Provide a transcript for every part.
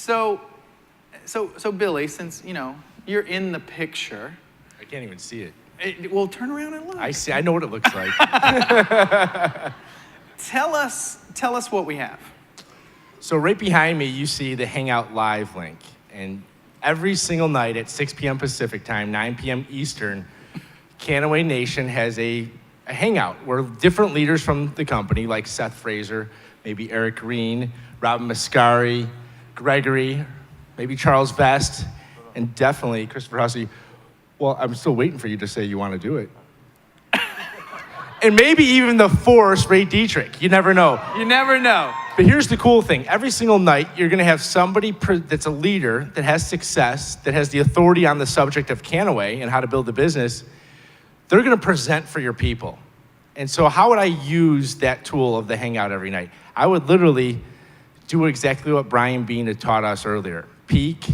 So Billy, since, you're in the picture. I can't even see it. Well, turn around and look. I see. I know what it looks like. Tell us what we have. So right behind me, you see the Hangout Live link. And every single night at 6 p.m. Pacific time, 9 p.m. Eastern, Kannaway Nation has a hangout where different leaders from the company, like Seth Fraser, maybe Eric Green, Robin Mascari, Gregory, maybe Charles Vest, and definitely Christopher Hussey. Well, I'm still waiting for you to say you want to do it. And maybe even the Force, Ray Dietrich. You never know. You never know. But here's the cool thing. Every single night, you're going to have somebody that's a leader, that has success, that has the authority on the subject of Kannaway and how to build a business. They're going to present for your people. And so how would I use that tool of the Hangout every night? I would literally do exactly what Brian Bean had taught us earlier. Peak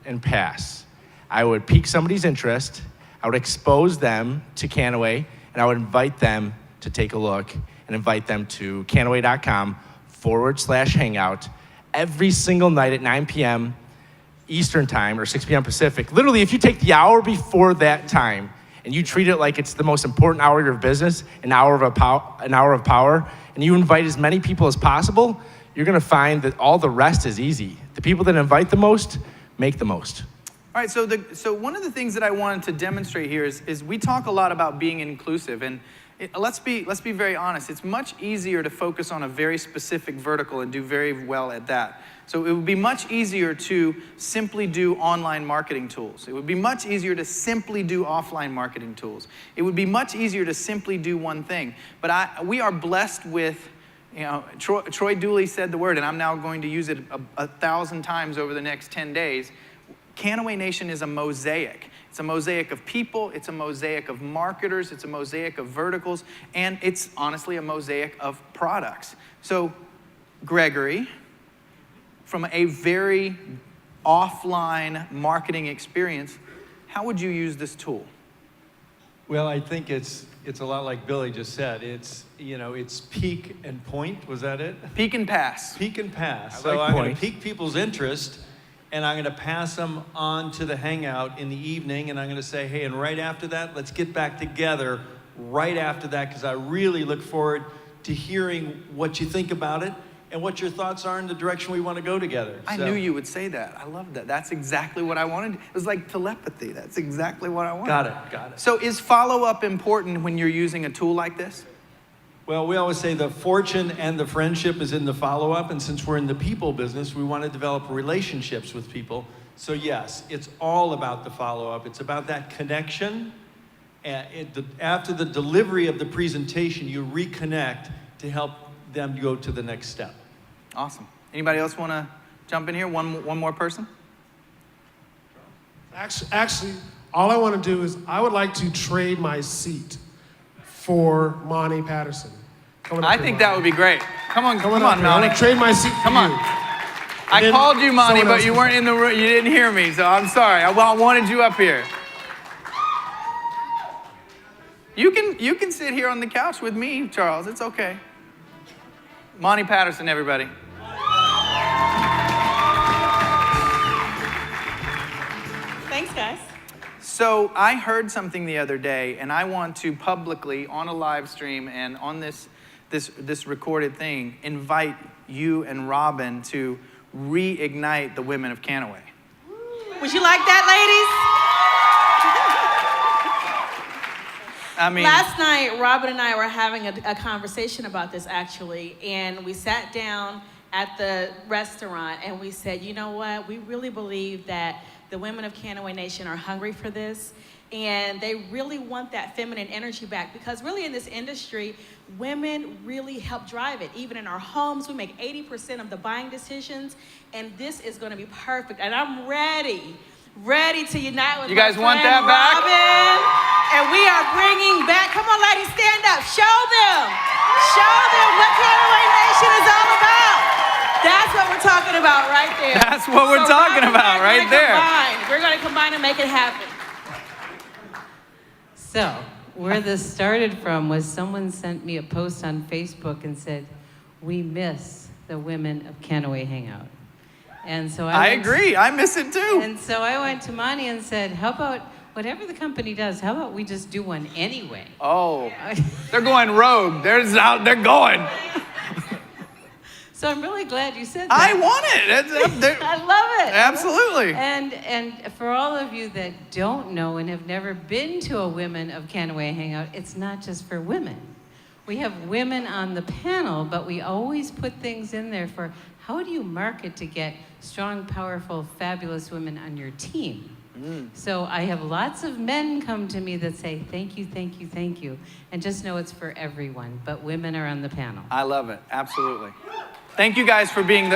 and pass. I would pique somebody's interest. I would expose them to Kannaway, and I would invite them to take a look and invite them to kannaway.com/hangout every single night at 9 p.m. Eastern time or 6 p.m. Pacific. Literally, if you take the hour before that time and you treat it like it's the most important hour of your business, an hour of power, and you invite as many people as possible, you're gonna find that all the rest is easy. The people that invite the most make the most. All right, so one of the things that I wanted to demonstrate here is we talk a lot about being inclusive, and let's be very honest. It's much easier to focus on a very specific vertical and do very well at that. So it would be much easier to simply do online marketing tools. It would be much easier to simply do offline marketing tools. It would be much easier to simply do one thing. But we are blessed with, Troy Dooley said the word, and I'm now going to use it 1,000 times over the next 10 days. Kannaway Nation is a mosaic. It's a mosaic of people, it's a mosaic of marketers, it's a mosaic of verticals, and it's honestly a mosaic of products. So, Gregory, from a very offline marketing experience, how would you use this tool? Well, I think it's a lot like Billy just said. It's peak and point. Was that it? Peak and pass. Peak and pass. I So like I'm going point. to pique people's interest, and I'm going to pass them on to the hangout in the evening, and I'm going to say, hey, and right after that, let's get back together right after that, because I really look forward to hearing what you think about it and what your thoughts are in the direction we want to go together. I knew you would say that. I love that. That's exactly what I wanted. It was like telepathy. That's exactly what I wanted. Got it. So is follow-up important when you're using a tool like this? Well, we always say the fortune and the friendship is in the follow-up, and since we're in the people business, we want to develop relationships with people. So yes, it's all about the follow-up. It's about that connection. After the delivery of the presentation, you reconnect to help them go to the next step. Awesome. Anybody else want to jump in here? One more person? Actually, all I want to do is I would like to trade my seat for Monty Patterson. I think that would be great. Come on, Monty. Monty. I want to trade my seat for Come on. you. I called you, Monty, but you weren't in the room. You didn't hear me, so I'm sorry. I wanted you up here. You can sit here on the couch with me, Charles. It's okay. Monty Patterson, everybody. Thanks, guys. So I heard something the other day, and I want to publicly, on a live stream and on this recorded thing, invite you and Robin to reignite the women of Kannaway. Would you like that, ladies? I mean, Last night, Robin and I were having a conversation about this, actually, and we sat down at the restaurant and we said, you know what, we really believe that the women of Kannaway Nation are hungry for this, and they really want that feminine energy back, because really in this industry, women really help drive it. Even in our homes, we make 80% of the buying decisions, and this is going to be perfect. And I'm ready to unite with you guys my want friend that back? Robin, and we are bringing back, come on ladies, stand up, show them what Kannaway Nation is all about. That's what we're talking about right there. That's what we're talking about right there. We're going to combine and make it happen. So, where this started from was someone sent me a post on Facebook and said, we miss the women of Kannaway Hangout. And so I went- agree. I miss it too. And so I went to Monty and said, how about whatever the company does, how about we just do one anyway? Oh, they're going rogue. They're going. So I'm really glad you said I that. want it. I love it. Absolutely. And for all of you that don't know and have never been to a Women of Kannaway hangout, it's not just for women. We have women on the panel, but we always put things in there for how do you market to get strong, powerful, fabulous women on your team? So I have lots of men come to me that say, thank you, thank you, thank you. And just know it's for everyone, but women are on the panel. I love it. Absolutely. Thank you guys for being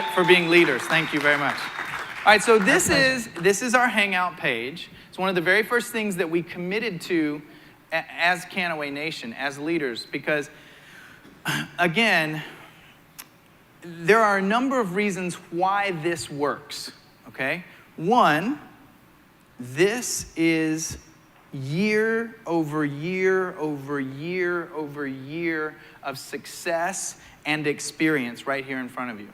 leaders. Thank you very much. All right, so this is our Hangout page. It's one of the very first things that we committed to as Kannaway Nation, as leaders, because again, there are a number of reasons why this works, okay? One, this is year over year over year over year of success and experience right here in front of you,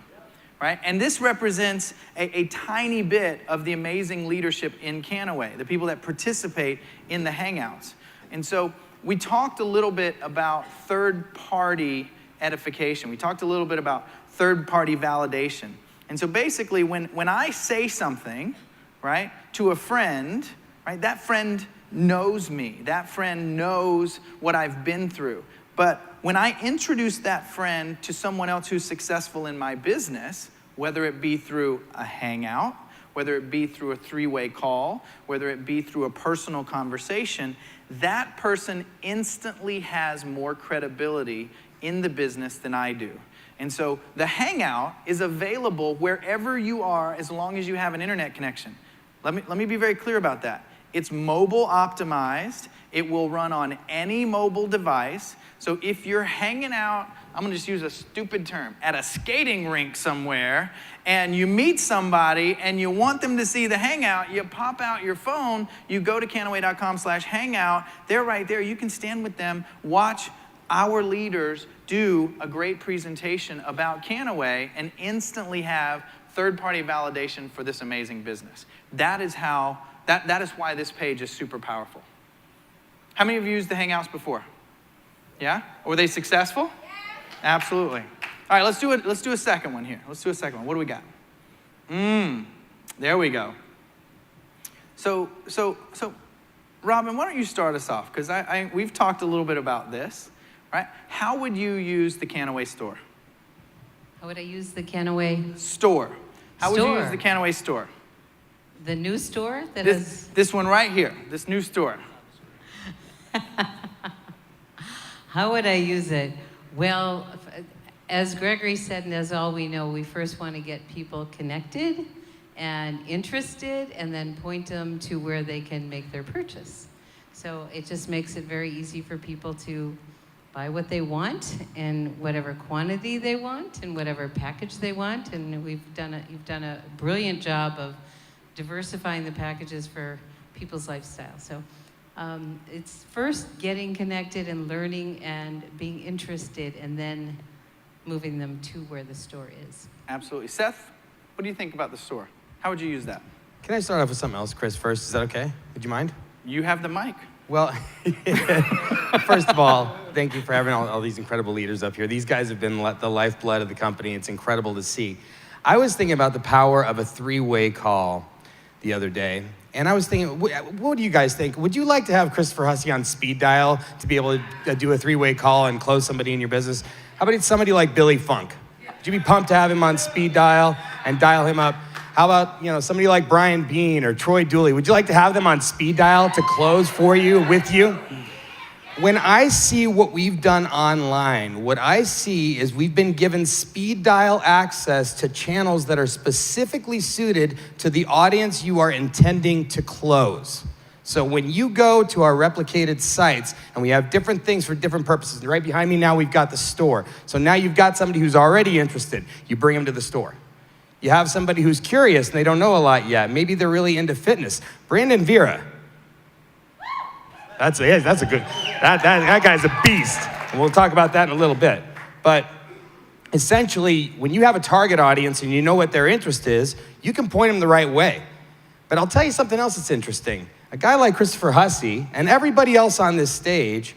right? And this represents a tiny bit of the amazing leadership in Kannaway, the people that participate in the Hangouts. And so we talked a little bit about third-party edification. We talked a little bit about third-party validation. And so basically, when I say something, right, to a friend, right, that friend knows me. That friend knows what I've been through. But when I introduce that friend to someone else who's successful in my business, whether it be through a hangout, whether it be through a three-way call, whether it be through a personal conversation, that person instantly has more credibility in the business than I do. And so the hangout is available wherever you are as long as you have an internet connection. Let me be very clear about that. It's mobile optimized. It will run on any mobile device. So if you're hanging out, I'm gonna just use a stupid term, at a skating rink somewhere, and you meet somebody and you want them to see the hangout, you pop out your phone, you go to kannaway.com/hangout, they're right there, you can stand with them, watch our leaders do a great presentation about Kannaway and instantly have third-party validation for this amazing business. That is how, that is why this page is super powerful. How many of you used the Hangouts before? Yeah? Were they successful? Yeah. Absolutely. All right, let's do a second one here. Let's do a second one. What do we got? There we go. So Robin, why don't you start us off? Because we've talked a little bit about this, right? How would you use the Kannaway store? How would I use the Kannaway Store. How would you Store. use the Kannaway store? The new store that is. This one right here, this new store. How would I use it? Well, as Gregory said, and as all we know, we first want to get people connected and interested, and then point them to where they can make their purchase. So it just makes it very easy for people to buy what they want in whatever quantity they want and whatever package they want. And you've done a brilliant job of diversifying the packages for people's lifestyle. So it's first getting connected and learning and being interested, and then moving them to where the store is. Absolutely. Seth, what do you think about the store? How would you use that? Can I start off with something else, Chris, first? Is that okay? Would you mind? You have the mic. Well, first of all, thank you for having all these incredible leaders up here. These guys have been the lifeblood of the company. It's incredible to see. I was thinking about the power of a three-way call the other day. And I was thinking, what do you guys think? Would you like to have Christopher Hussey on speed dial to be able to do a three-way call and close somebody in your business? How about somebody like Billy Funk? Would you be pumped to have him on speed dial and dial him up? How about somebody like Brian Bean or Troy Dooley? Would you like to have them on speed dial to close for you, with you? When I see what we've done online, what I see is we've been given speed dial access to channels that are specifically suited to the audience you are intending to close. So when you go to our replicated sites, and we have different things for different purposes, and right behind me now we've got the store. So now you've got somebody who's already interested. You bring them to the store. You have somebody who's curious and they don't know a lot yet. Maybe they're really into fitness. Brandon Vera. That's a good, that guy's a beast. And we'll talk about that in a little bit. But essentially, when you have a target audience and you know what their interest is, you can point them the right way. But I'll tell you something else that's interesting. A guy like Christopher Hussey and everybody else on this stage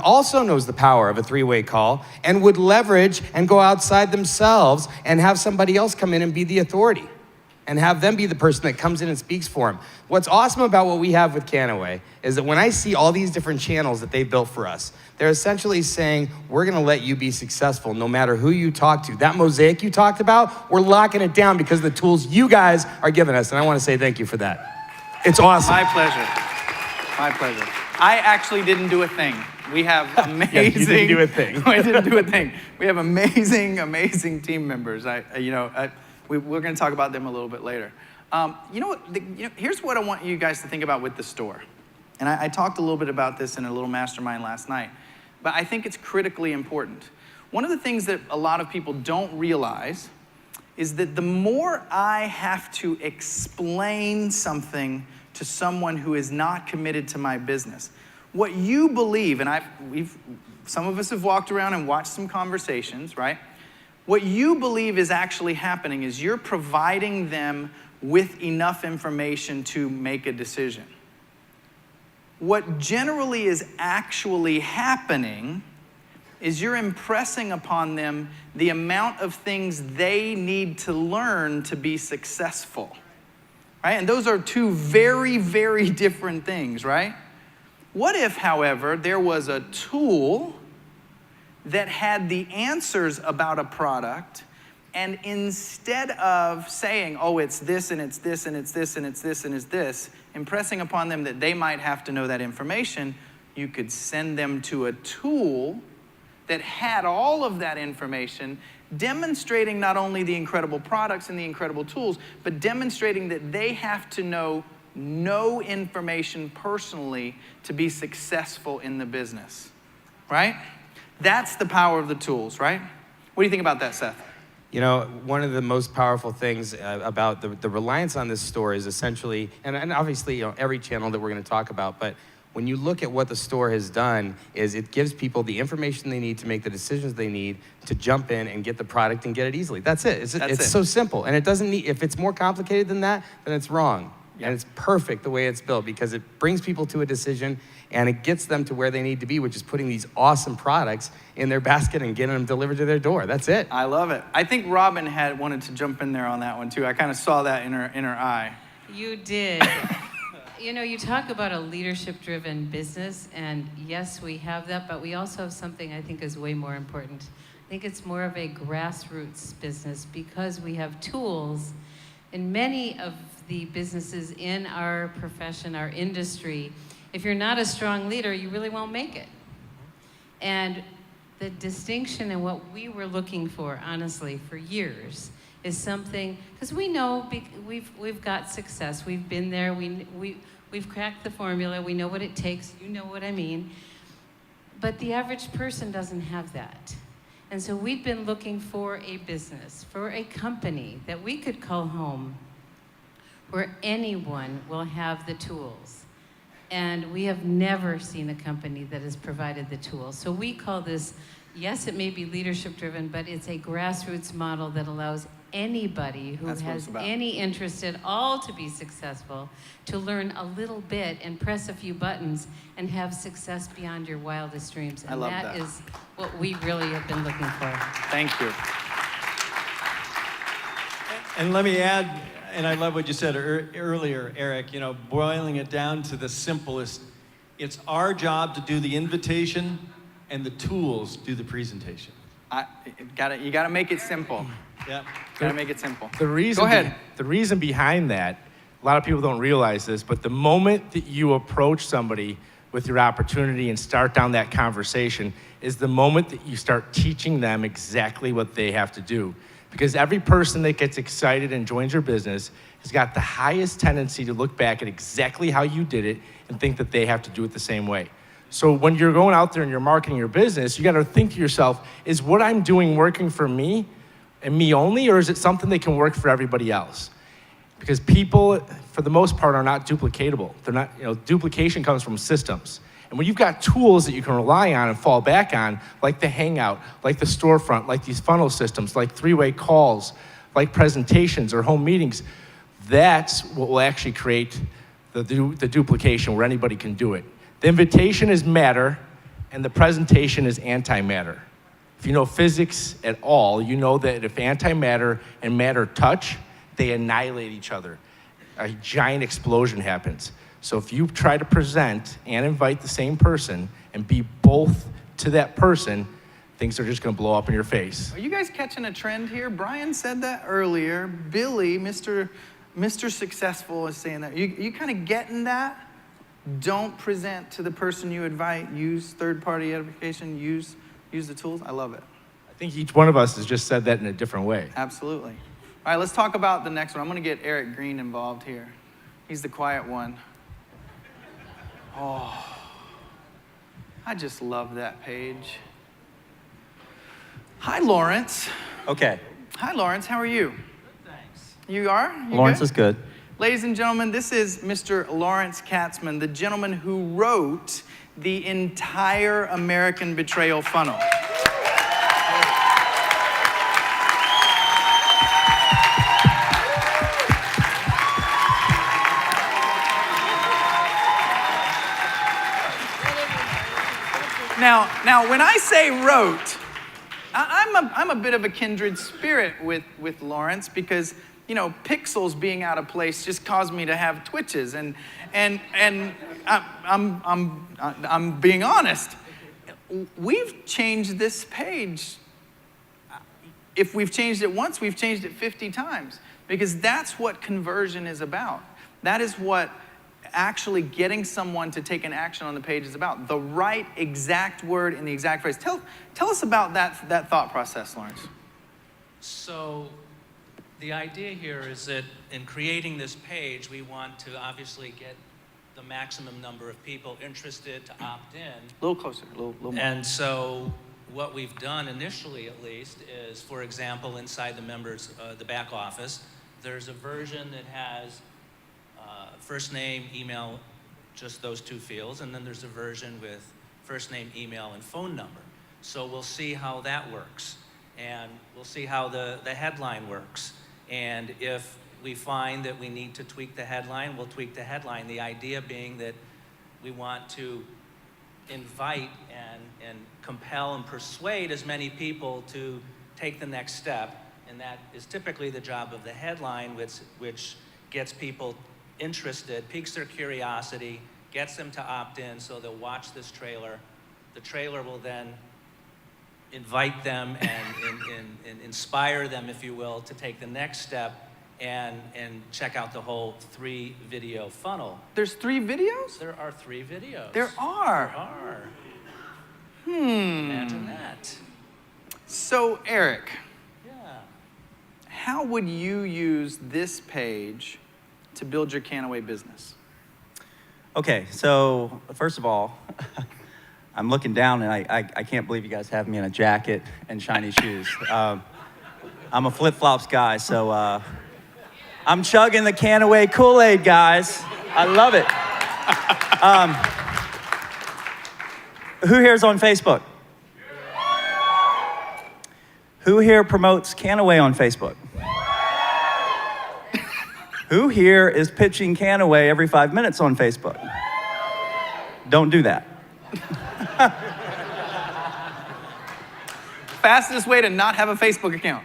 also knows the power of a three-way call and would leverage and go outside themselves and have somebody else come in and be the authority and have them be the person that comes in and speaks for them. What's awesome about what we have with Kannaway is that when I see all these different channels that they've built for us, they're essentially saying, we're gonna let you be successful no matter who you talk to. That mosaic you talked about, we're locking it down because of the tools you guys are giving us, and I wanna say thank you for that. It's awesome. My pleasure. My pleasure. I actually didn't do a thing. We have amazing. Yeah, you didn't do a thing. I didn't do a thing. We have amazing team members. We're going to talk about them a little bit later. Here's what I want you guys to think about with the store. And I talked a little bit about this in a little mastermind last night, but I think it's critically important. One of the things that a lot of people don't realize is that the more I have to explain something to someone who is not committed to my business, what you believe, and some of us have walked around and watched some conversations, right? What you believe is actually happening is you're providing them with enough information to make a decision. What generally is actually happening is you're impressing upon them the amount of things they need to learn to be successful, right? And those are two very, very different things, right? What if, however, there was a tool that had the answers about a product, and instead of saying, oh, it's this, and it's this, and it's this, and it's this, and it's this, impressing upon them that they might have to know that information, you could send them to a tool that had all of that information, demonstrating not only the incredible products and the incredible tools, but demonstrating that they have to know no information personally to be successful in the business, right? That's the power of the tools, right? What do you think about that, Seth? You know, one of the most powerful things about the reliance on this store is essentially, and obviously, every channel that we're going to talk about, but when you look at what the store has done, is it gives people the information they need to make the decisions they need to jump in and get the product and get it easily. That's it. It's so simple, and it doesn't need. If it's more complicated than that, then it's wrong. Yeah. And it's perfect the way it's built because it brings people to a decision and it gets them to where they need to be, which is putting these awesome products in their basket and getting them delivered to their door. That's it. I love it. I think Robin had wanted to jump in there on that one too. I kind of saw that in her eye. You did. You talk about a leadership-driven business, and yes, we have that, but we also have something I think is way more important. I think it's more of a grassroots business because we have tools in many of the businesses in our profession, our industry. If you're not a strong leader, you really won't make it. And the distinction and what we were looking for, honestly, for years, is something, because we know we've got success. We've been there. We've cracked the formula. We know what it takes. You know what I mean. But the average person doesn't have that. And so we've been looking for a business, for a company that we could call home, where anyone will have the tools. And we have never seen a company that has provided the tools. So we call this, yes, it may be leadership driven, but it's a grassroots model that allows anybody who has any interest at all to be successful to learn a little bit and press a few buttons and have success beyond your wildest dreams. And that is what we really have been looking for. Thank you. And let me add, and I love what you said earlier, Eric, boiling it down to the simplest, it's our job to do the invitation and the tools do the presentation. You gotta make it simple. Yeah. Gotta make it simple. The reason, Go ahead. The reason behind that, a lot of people don't realize this, but the moment that you approach somebody with your opportunity and start down that conversation is the moment that you start teaching them exactly what they have to do. Because every person that gets excited and joins your business has got the highest tendency to look back at exactly how you did it and think that they have to do it the same way. So when you're going out there and you're marketing your business, you gotta think to yourself, is what I'm doing working for me and me only, or is it something that can work for everybody else? Because people, for the most part, are not duplicatable. They're not, duplication comes from systems. And when you've got tools that you can rely on and fall back on, like the Hangout, like the storefront, like these funnel systems, like three-way calls, like presentations or home meetings, that's what will actually create the duplication where anybody can do it. The invitation is matter, and the presentation is antimatter. If you know physics at all, you know that if antimatter and matter touch, they annihilate each other. A giant explosion happens. So if you try to present and invite the same person and be both to that person, things are just gonna blow up in your face. Are you guys catching a trend here? Brian said that earlier. Billy, Mr. Successful, is saying that. You kind of getting that? Don't present to the person you invite. Use third-party edification. Use the tools. I love it. I think each one of us has just said that in a different way. Absolutely. All right, let's talk about the next one. I'm going to get Eric Green involved here. He's the quiet one. Oh, I just love that page. Hi, Lawrence. Okay. Hi, Lawrence. How are you? Good, thanks. You are? You Lawrence good? is good. Ladies and gentlemen, this is Mr. Lawrence Katzman, the gentleman who wrote the entire American Betrayal funnel. Now, when I say wrote, I'm a bit of a kindred spirit with Lawrence because, you know, pixels being out of place just caused me to have twitches, and I'm being honest. We've changed this page. If we've changed it once, we've changed it 50 times because that's what conversion is about. That is what actually getting someone to take an action on the page is about. The right exact word in the exact phrase. Tell us about that thought process, Lawrence. So the idea here is that in creating this page, we want to obviously get the maximum number of people interested to opt in. A little closer, a little more. And so what we've done initially, at least, is, for example, inside the members, the back office, there's a version that has first name, email, just those two fields, and then there's a version with first name, email, and phone number. So we'll see how that works, and we'll see how the headline works. And if we find that we need to tweak the headline, we'll tweak the headline. The idea being that we want to invite and compel and persuade as many people to take the next step, and that is typically the job of the headline, which gets people interested, piques their curiosity, gets them to opt in, so they'll watch this trailer. The trailer will then invite them and inspire them, if you will, to take the next step and check out the whole 3-video funnel. There's 3 videos? There are 3 videos. There are? There are. Imagine that. So, Eric, Yeah. how would you use this page to build your Kannaway business? Okay, so first of all, I'm looking down and I can't believe you guys have me in a jacket and shiny shoes. I'm a flip-flops guy, so I'm chugging the Kannaway Kool-Aid, guys. I love it. Who here's on Facebook? Who here promotes Kannaway on Facebook? Who here is pitching Kannaway every 5 minutes on Facebook? Don't do that. Fastest way to not have a Facebook account.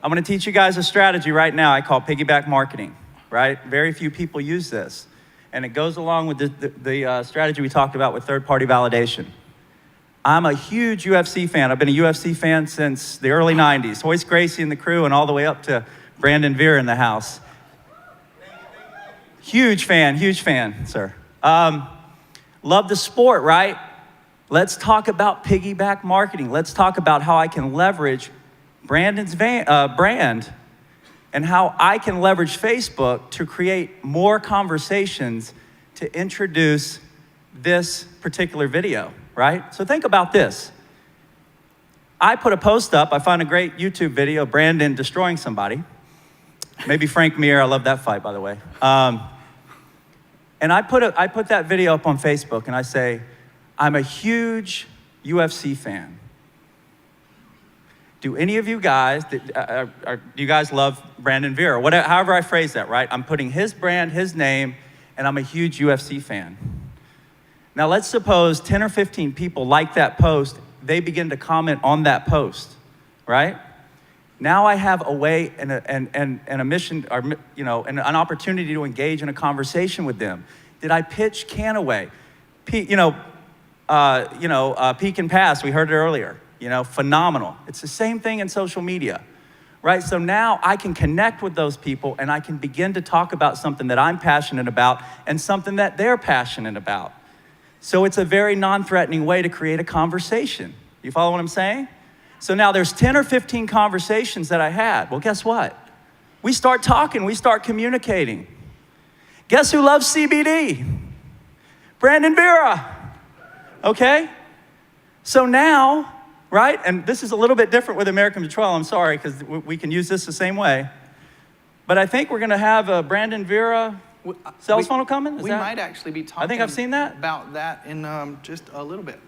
I'm gonna teach you guys a strategy right now I call piggyback marketing, right? Very few people use this. And it goes along with the strategy we talked about with third-party validation. I'm a huge UFC fan. I've been a UFC fan since the early 90s. Hoist Gracie and the crew and all the way up to Brandon Veer in the house. Huge fan, sir. Love the sport, right? Let's talk about piggyback marketing. Let's talk about how I can leverage Brandon's brand and how I can leverage Facebook to create more conversations to introduce this particular video, right? So think about this. I put a post up. I found a great YouTube video of Brandon destroying somebody. Maybe Frank Mir. I love that fight, by the way. And I put that video up on Facebook, and I say, I'm a huge UFC fan. Do any of you guys, do you guys love Brandon Vera? Whatever, however I phrase that, right? I'm putting his brand, his name, and I'm a huge UFC fan. Now let's suppose 10 or 15 people like that post, they begin to comment on that post, right? Now I have a way and a mission, or an opportunity to engage in a conversation with them. Did I pitch Kannaway? Peak and pass, we heard it earlier. Phenomenal. It's the same thing in social media, right? So now I can connect with those people and I can begin to talk about something that I'm passionate about and something that they're passionate about. So it's a very non-threatening way to create a conversation. You follow what I'm saying? So now there's 10 or 15 conversations that I had. Well, guess what? We start talking, we start communicating. Guess who loves CBD? Brandon Vera, okay? So now, right? And this is a little bit different with American Petrol. I'm sorry, because we can use this the same way. But I think we're going to have a Brandon Vera sales funnel coming. We might actually be talking. I think I've seen that about that in just a little bit.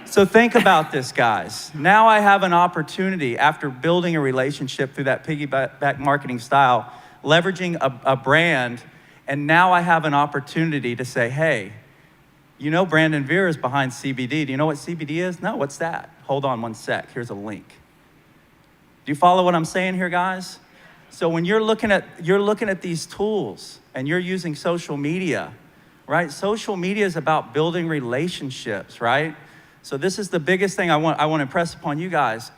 So think about this, guys. Now I have an opportunity after building a relationship through that piggyback marketing style, leveraging a brand, and now I have an opportunity to say, hey, Brandon Vera is behind CBD. Do you know what CBD is? No, what's that? Hold on one sec. Here's a link. Do you follow what I'm saying here, guys? So when you're looking at these tools and you're using social media, right? Social media is about building relationships, right? So this is the biggest thing I want to impress upon you guys.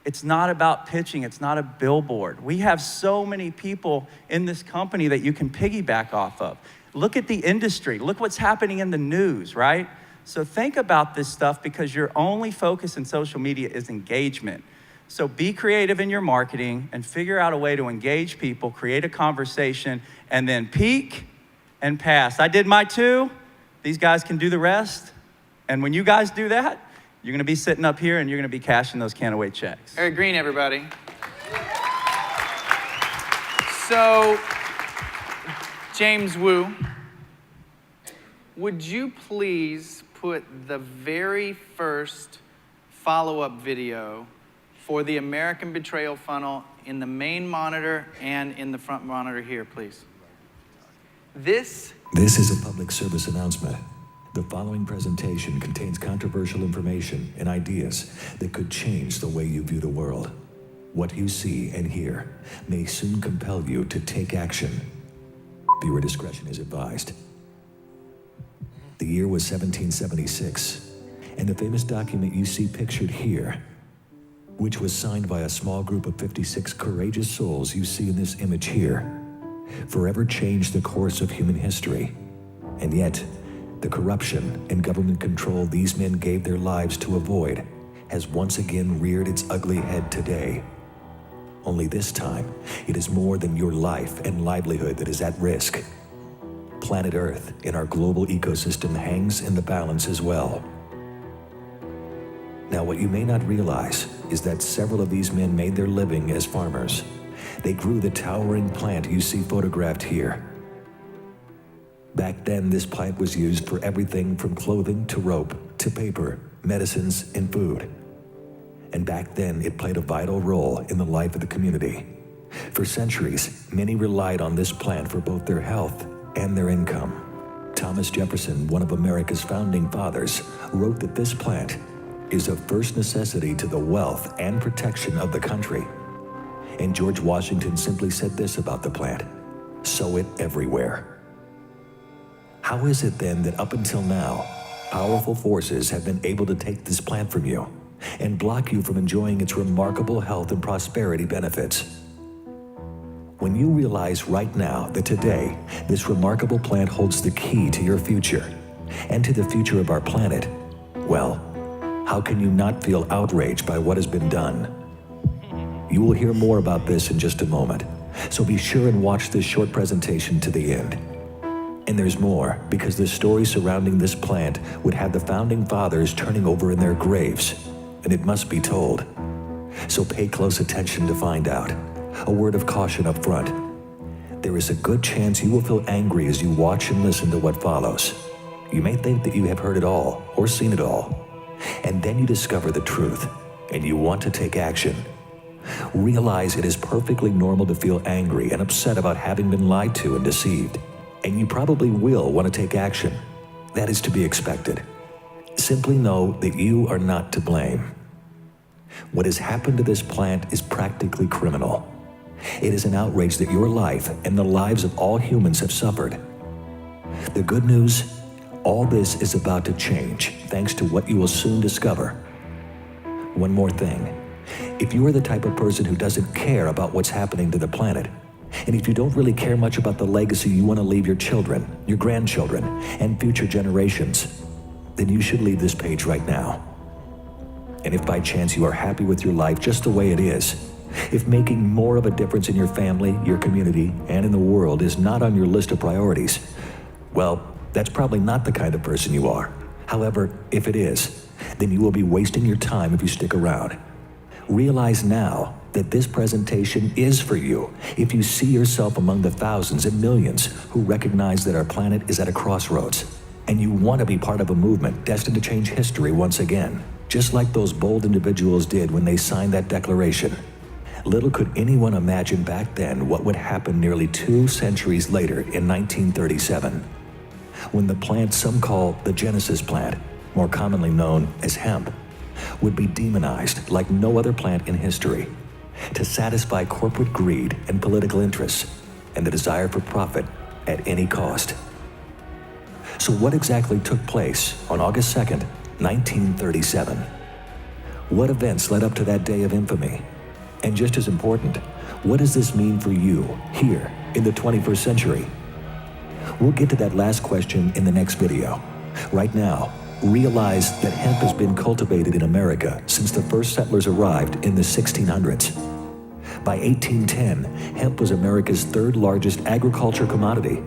It's not about pitching. It's not a billboard. We have so many people in this company that you can piggyback off of. Look at the industry. Look what's happening in the news, right? So think about this stuff because your only focus in social media is engagement. So be creative in your marketing and figure out a way to engage people, create a conversation, and then peak and pass. I did my 2. These guys can do the rest. And when you guys do that, you're going to be sitting up here and you're going to be cashing those Kannaway checks. Eric Green, everybody. So, James Wu, would you please put the very first follow-up video for the American Betrayal Funnel in the main monitor and in the front monitor here, please? This is a public service announcement. The following presentation contains controversial information and ideas that could change the way you view the world. What you see and hear may soon compel you to take action. Viewer discretion is advised. The year was 1776, and the famous document you see pictured here, which was signed by a small group of 56 courageous souls you see in this image here, forever changed the course of human history. And yet, the corruption and government control these men gave their lives to avoid has once again reared its ugly head today. Only this time, it is more than your life and livelihood that is at risk. Planet Earth and our global ecosystem hangs in the balance as well. Now, what you may not realize is that several of these men made their living as farmers. They grew the towering plant you see photographed here. Back then, this plant was used for everything from clothing to rope to paper, medicines, and food. And back then, it played a vital role in the life of the community. For centuries, many relied on this plant for both their health and their income. Thomas Jefferson, one of America's founding fathers, wrote that this plant is of first necessity to the wealth and protection of the country. And George Washington simply said this about the plant: sow it everywhere. How is it then that up until now, powerful forces have been able to take this plant from you and block you from enjoying its remarkable health and prosperity benefits? When you realize right now that today, this remarkable plant holds the key to your future and to the future of our planet, well, how can you not feel outraged by what has been done? You will hear more about this in just a moment, so be sure and watch this short presentation to the end. And there's more, because the story surrounding this plant would have the founding fathers turning over in their graves, and it must be told. So pay close attention to find out. A word of caution up front. There is a good chance you will feel angry as you watch and listen to what follows. You may think that you have heard it all or seen it all, and then you discover the truth and you want to take action. Realize it is perfectly normal to feel angry and upset about having been lied to and deceived, and you probably will want to take action. That is to be expected. Simply know that you are not to blame. What has happened to this plant is practically criminal. It is an outrage that your life and the lives of all humans have suffered. The good news, all this is about to change thanks to what you will soon discover. One more thing. If you are the type of person who doesn't care about what's happening to the planet, and if you don't really care much about the legacy you want to leave your children, your grandchildren, and future generations, then you should leave this page right now. And if by chance you are happy with your life just the way it is, if making more of a difference in your family, your community, and in the world is not on your list of priorities, well, that's probably not the kind of person you are. However, if it is, then you will be wasting your time if you stick around. Realize now that this presentation is for you if you see yourself among the thousands and millions who recognize that our planet is at a crossroads, and you want to be part of a movement destined to change history once again, just like those bold individuals did when they signed that declaration. Little could anyone imagine back then what would happen nearly 2 centuries later in 1937, when the plant some call the Genesis plant, more commonly known as hemp, would be demonized like no other plant in history to satisfy corporate greed and political interests and the desire for profit at any cost. So what exactly took place on August 2nd, 1937? What events led up to that day of infamy? And just as important, what does this mean for you here in the 21st century? We'll get to that last question in the next video. Right now, realize that hemp has been cultivated in America since the first settlers arrived in the 1600s. By 1810, hemp was America's 3rd largest agriculture commodity.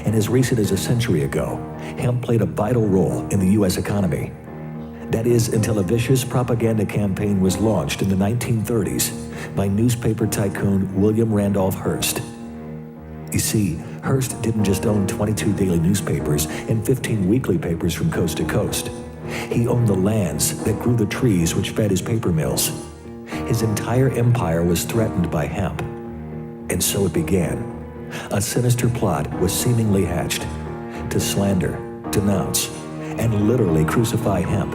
And as recent as a century ago, hemp played a vital role in the U.S. economy. That is, until a vicious propaganda campaign was launched in the 1930s by newspaper tycoon William Randolph Hearst. You see, Hearst didn't just own 22 daily newspapers and 15 weekly papers from coast to coast. He owned the lands that grew the trees which fed his paper mills. His entire empire was threatened by hemp. And so it began. A sinister plot was seemingly hatched to slander, denounce, and literally crucify hemp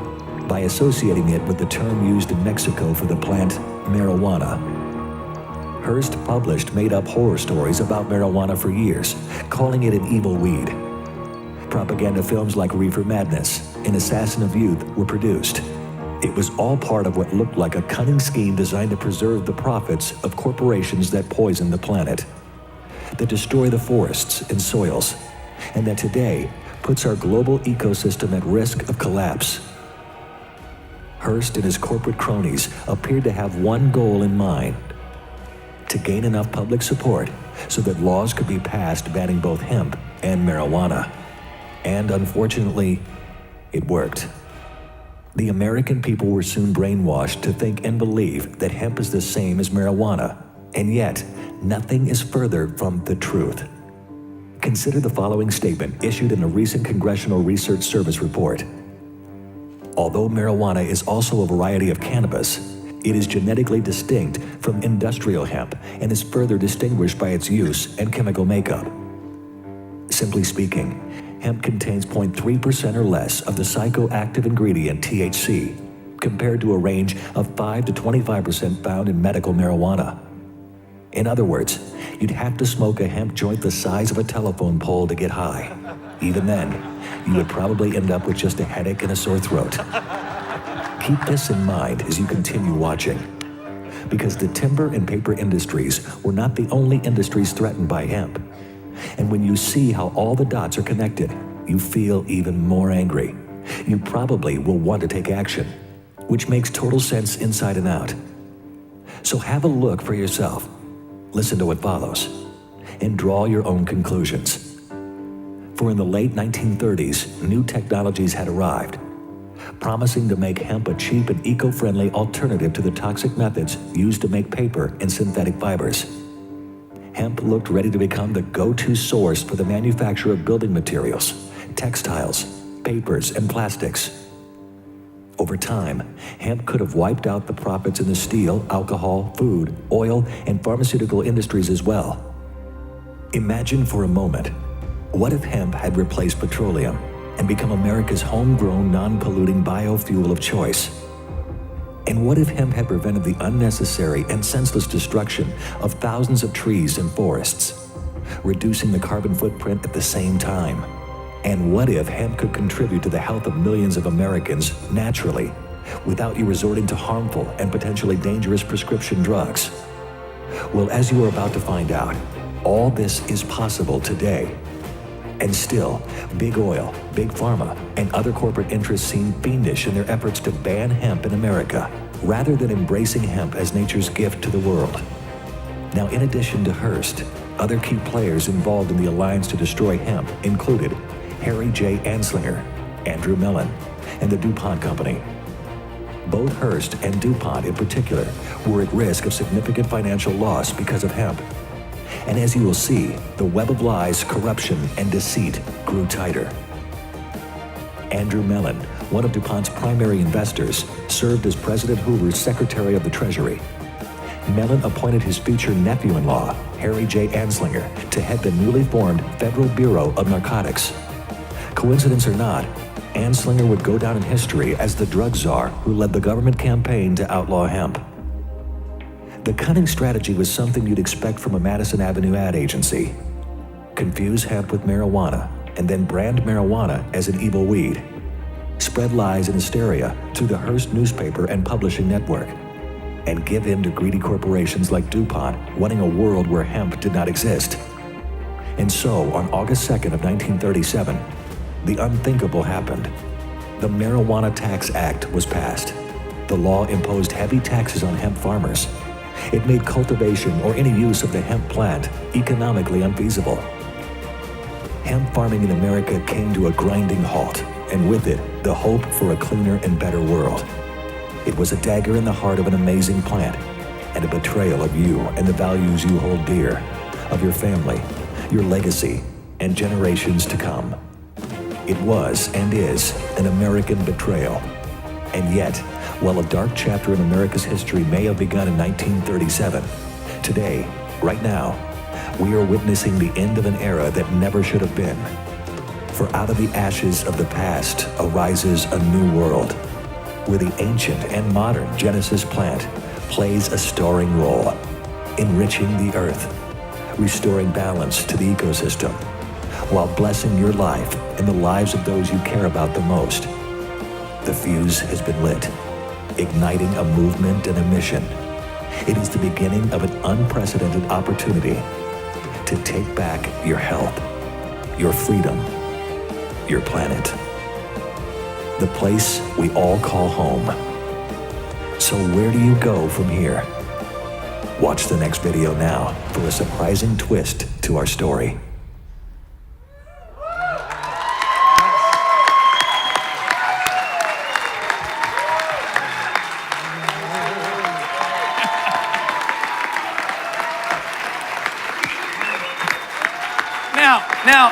by associating it with the term used in Mexico for the plant marijuana. Hearst published made-up horror stories about marijuana for years, calling it an evil weed. Propaganda films like Reefer Madness and Assassin of Youth were produced. It was all part of what looked like a cunning scheme designed to preserve the profits of corporations that poison the planet, that destroy the forests and soils, and that today puts our global ecosystem at risk of collapse. Hearst and his corporate cronies appeared to have one goal in mind: to gain enough public support so that laws could be passed banning both hemp and marijuana. And unfortunately, it worked. The American people were soon brainwashed to think and believe that hemp is the same as marijuana, and yet, nothing is further from the truth. Consider the following statement issued in a recent Congressional Research Service report. Although marijuana is also a variety of cannabis, it is genetically distinct from industrial hemp and is further distinguished by its use and chemical makeup. Simply speaking, hemp contains 0.3% or less of the psychoactive ingredient THC, compared to a range of 5 to 25% found in medical marijuana. In other words, you'd have to smoke a hemp joint the size of a telephone pole to get high. Even then, you would probably end up with just a headache and a sore throat. Keep this in mind as you continue watching, because the timber and paper industries were not the only industries threatened by hemp. And when you see how all the dots are connected, you feel even more angry. You probably will want to take action, which makes total sense inside and out. So have a look for yourself, listen to what follows, and draw your own conclusions. For in the late 1930s, new technologies had arrived, promising to make hemp a cheap and eco-friendly alternative to the toxic methods used to make paper and synthetic fibers. Hemp looked ready to become the go-to source for the manufacture of building materials, textiles, papers, and plastics. Over time, hemp could have wiped out the profits in the steel, alcohol, food, oil, and pharmaceutical industries as well. Imagine for a moment, what if hemp had replaced petroleum and become America's homegrown, non-polluting biofuel of choice? And what if hemp had prevented the unnecessary and senseless destruction of thousands of trees and forests, reducing the carbon footprint at the same time? And what if hemp could contribute to the health of millions of Americans naturally, without you resorting to harmful and potentially dangerous prescription drugs? Well, as you are about to find out, all this is possible today. And still, big oil, big pharma, and other corporate interests seem fiendish in their efforts to ban hemp in America, rather than embracing hemp as nature's gift to the world. Now, in addition to Hearst, other key players involved in the alliance to destroy hemp included Harry J. Anslinger, Andrew Mellon, and the DuPont Company. Both Hearst and DuPont in particular were at risk of significant financial loss because of hemp. And as you will see, the web of lies, corruption, and deceit grew tighter. Andrew Mellon, one of DuPont's primary investors, served as President Hoover's Secretary of the Treasury. Mellon appointed his future nephew-in-law, Harry J. Anslinger, to head the newly formed Federal Bureau of Narcotics. Coincidence or not, Anslinger would go down in history as the drug czar who led the government campaign to outlaw hemp. The cunning strategy was something you'd expect from a Madison Avenue ad agency. Confuse hemp with marijuana, and then brand marijuana as an evil weed. Spread lies and hysteria through the Hearst newspaper and publishing network. And give in to greedy corporations like DuPont wanting a world where hemp did not exist. And so, on August 2nd of 1937, the unthinkable happened. The Marijuana Tax Act was passed. The law imposed heavy taxes on hemp farmers. It made cultivation or any use of the hemp plant economically unfeasible. Hemp farming in America came to a grinding halt, and with it, the hope for a cleaner and better world. It was a dagger in the heart of an amazing plant, and a betrayal of you and the values you hold dear, of your family, your legacy, and generations to come. It was and is an American betrayal. And yet, while a dark chapter in America's history may have begun in 1937, today, right now, we are witnessing the end of an era that never should have been. For out of the ashes of the past arises a new world, where the ancient and modern Genesis plant plays a starring role, enriching the earth, restoring balance to the ecosystem, while blessing your life and the lives of those you care about the most. The fuse has been lit, igniting a movement and a mission. It is the beginning of an unprecedented opportunity to take back your health, your freedom, your planet. The place we all call home. So where do you go from here? Watch the next video now for a surprising twist to our story. Now,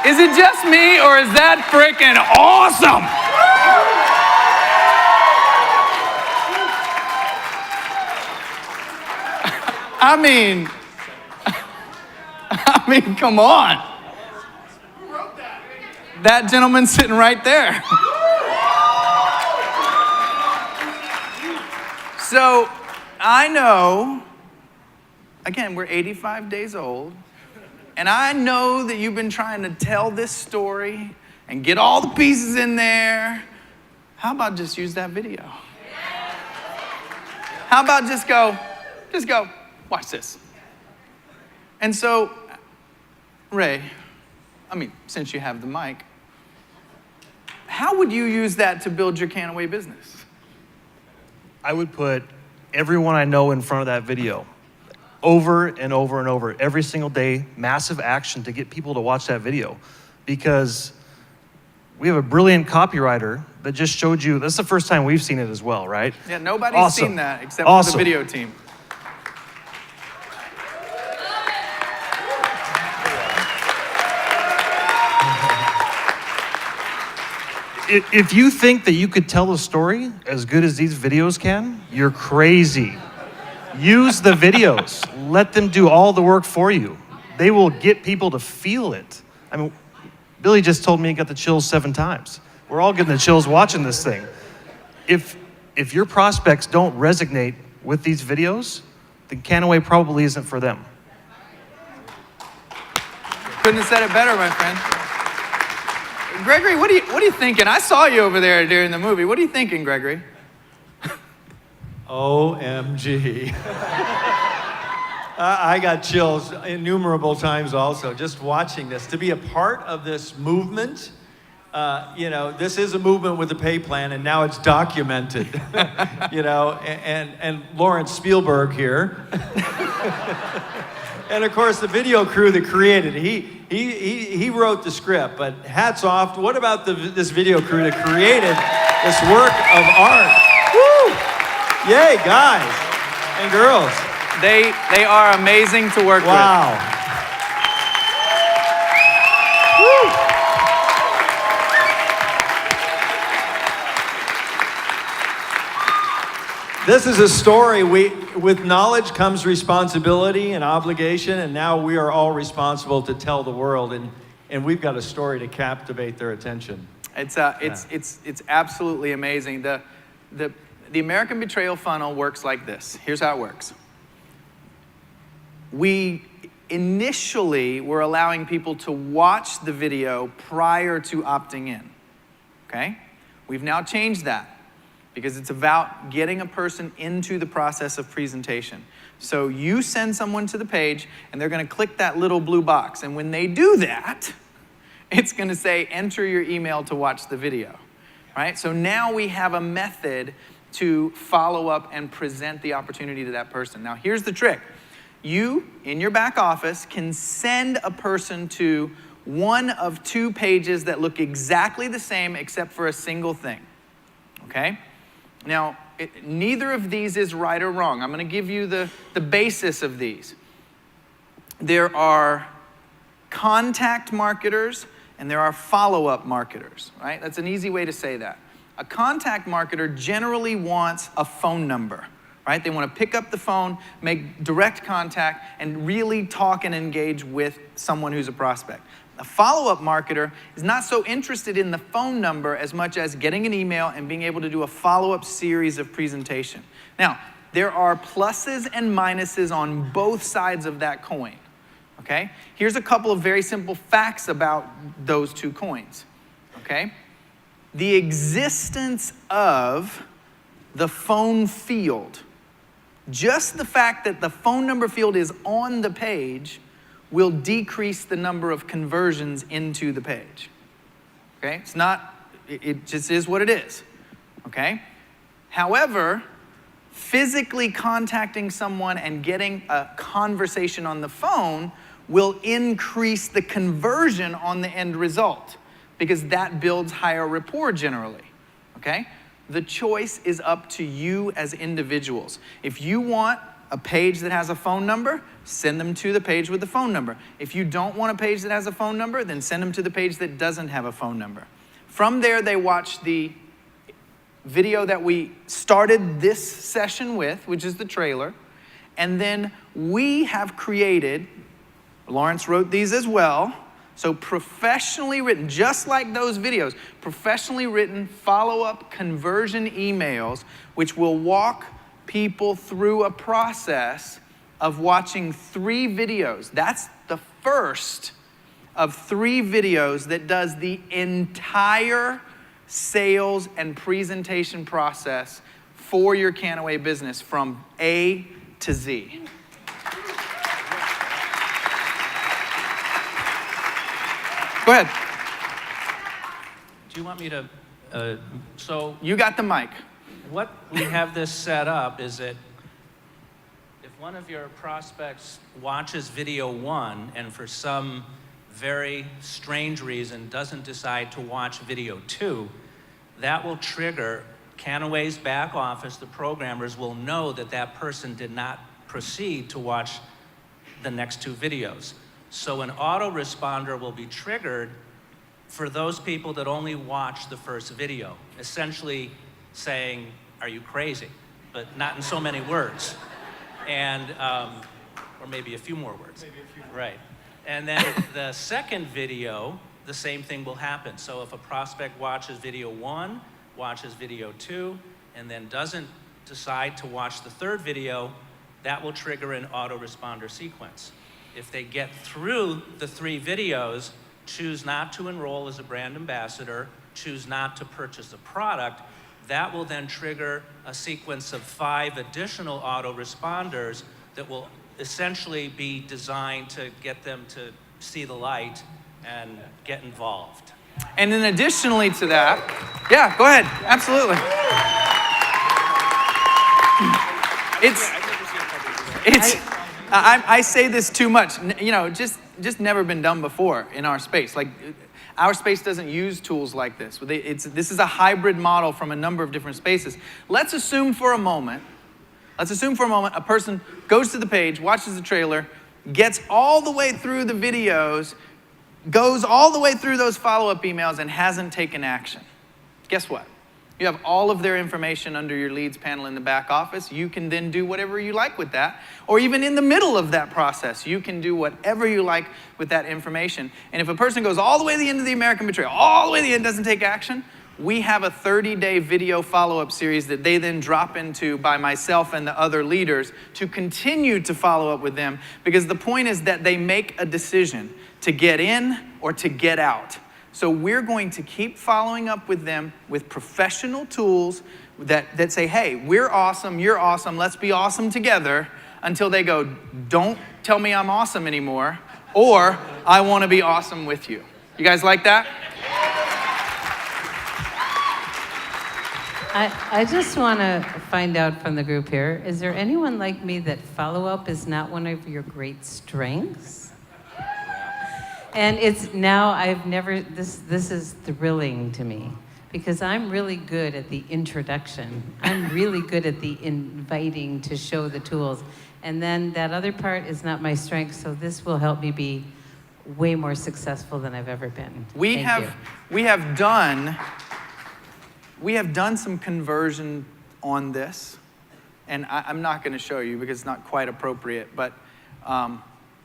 is it just me or is that freaking awesome? I mean, come on. Who wrote that? That gentleman sitting right there. So, I know, again, we're 85 days old, and I know that you've been trying to tell this story and get all the pieces in there. How about just use that video? How about just go, watch this. And so, Ray, since you have the mic, how would you use that to build your Kannaway business? I would put everyone I know in front of that video over and over and over, every single day, massive action to get people to watch that video. Because we have a brilliant copywriter that just showed you, that's the first time we've seen it as well, right? Yeah, nobody's seen that except for the video team. If you think that you could tell a story as good as these videos can, you're crazy. Use the videos. Let them do all the work for you. They will get people to feel it. I mean, Billy just told me he got the chills 7 times. We're all getting the chills watching this thing. If your prospects don't resonate with these videos, then Kannaway probably isn't for them. Couldn't have said it better, my friend. Gregory, what are you thinking? I saw you over there during the movie. What are you thinking, Gregory? OMG. I got chills innumerable times also just watching this. To be a part of this movement, this is a movement with a pay plan, and now it's documented. And Lawrence Spielberg here. And of course, the video crew that created it, he wrote the script, but hats off. What about this video crew that created this work of art? Woo! Yay, guys and girls. They are amazing to work with. Wow. Woo! This is a story. With knowledge comes responsibility and obligation, and now we are all responsible to tell the world, and we've got a story to captivate their attention. It's absolutely amazing. The American Betrayal Funnel works like this. Here's how it works. We initially were allowing people to watch the video prior to opting in, okay? We've now changed that because it's about getting a person into the process of presentation. So you send someone to the page, and they're gonna click that little blue box, and when they do that, it's gonna say, enter your email to watch the video, right? So now we have a method to follow up and present the opportunity to that person. Now here's the trick. You, in your back office, can send a person to one of 2 pages that look exactly the same except for a single thing, okay? Now, neither of these is right or wrong. I'm going to give you the basis of these. There are contact marketers and there are follow-up marketers, right? That's an easy way to say that. A contact marketer generally wants a phone number, right? They want to pick up the phone, make direct contact, and really talk and engage with someone who's a prospect. A follow-up marketer is not so interested in the phone number as much as getting an email and being able to do a follow-up series of presentation. Now, there are pluses and minuses on both sides of that coin, okay? Here's a couple of very simple facts about those 2 coins, okay? The existence of the phone field, just the fact that the phone number field is on the page will decrease the number of conversions into the page, okay? It just is what it is, okay? However, physically contacting someone and getting a conversation on the phone will increase the conversion on the end result because that builds higher rapport generally, okay? The choice is up to you as individuals. If you want a page that has a phone number, send them to the page with the phone number. If you don't want a page that has a phone number, then send them to the page that doesn't have a phone number. From there, they watch the video that we started this session with, which is the trailer, and then we have created, Lawrence wrote these as well, so professionally written, just like those videos, professionally written follow-up conversion emails, which will walk people through a process of watching 3 videos. That's the first of 3 videos that does the entire sales and presentation process for your Kannaway business from A to Z. Go ahead. Do you want me to, You got the mic. what we have this set up is that if one of your prospects watches video 1 and for some very strange reason doesn't decide to watch video 2, that will trigger Kannaway's back office. The programmers will know that that person did not proceed to watch the next 2 videos. So an autoresponder will be triggered for those people that only watch the first video, essentially saying, are you crazy? But not in so many words. And, or maybe a few more words. Right. And then the second video, the same thing will happen. So if a prospect watches video 1, watches video 2, and then doesn't decide to watch the third video, that will trigger an autoresponder sequence. If they get through the 3 videos, choose not to enroll as a brand ambassador, choose not to purchase a product, that will then trigger a sequence of 5 additional autoresponders that will essentially be designed to get them to see the light and get involved. And then additionally to that, yeah, go ahead, absolutely. I say this too much, you know, just never been done before in our space. Like, our space doesn't use tools like this. This is a hybrid model from a number of different spaces. Let's assume for a moment a person goes to the page, watches the trailer, gets all the way through the videos, goes all the way through those follow-up emails and hasn't taken action. Guess what? You have all of their information under your leads panel in the back office. You can then do whatever you like with that. Or even in the middle of that process, you can do whatever you like with that information. And if a person goes all the way to the end of the American Betrayal, all the way to the end, doesn't take action, we have a 30-day video follow-up series that they then drop into by myself and the other leaders to continue to follow up with them, because the point is that they make a decision to get in or to get out. So we're going to keep following up with them with professional tools that say, hey, we're awesome, you're awesome, let's be awesome together, until they go, don't tell me I'm awesome anymore, or I want to be awesome with you. You guys like that? I just want to find out from the group here, is there anyone like me that follow-up is not one of your great strengths? And it's now, this is thrilling to me, because I'm really good at the introduction. I'm really good at the inviting to show the tools. And then that other part is not my strength, so this will help me be way more successful than I've ever been. We have done some conversion on this, and I'm not going to show you because it's not quite appropriate, but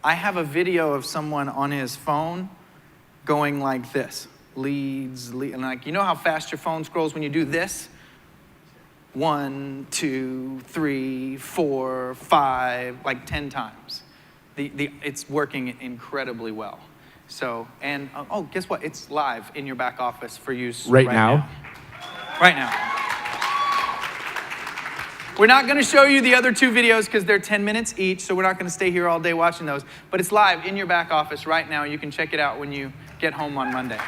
I have a video of someone on his phone going like this, leads, and like, you know how fast your phone scrolls when you do this? 1, 2, 3, 4, 5, like 10 times. It's working incredibly well. So, and oh, guess what? It's live in your back office for use right now. Right now. We're not going to show you the other 2 videos because they're 10 minutes each, so we're not going to stay here all day watching those. But it's live in your back office right now. You can check it out when you get home on Monday.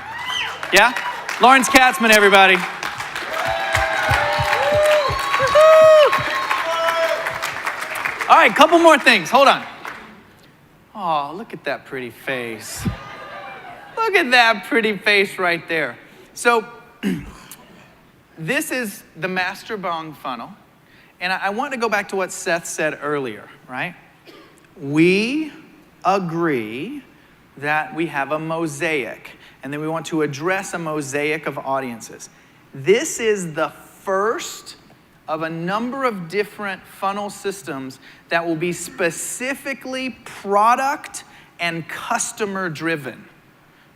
Yeah? Lawrence Katzman, everybody. All right, couple more things. Hold on. Oh, look at that pretty face. Look at that pretty face right there. So this is the Master Bong funnel. And I want to go back to what Seth said earlier, right? We agree that we have a mosaic, and then we want to address a mosaic of audiences. This is the first of a number of different funnel systems that will be specifically product and customer driven,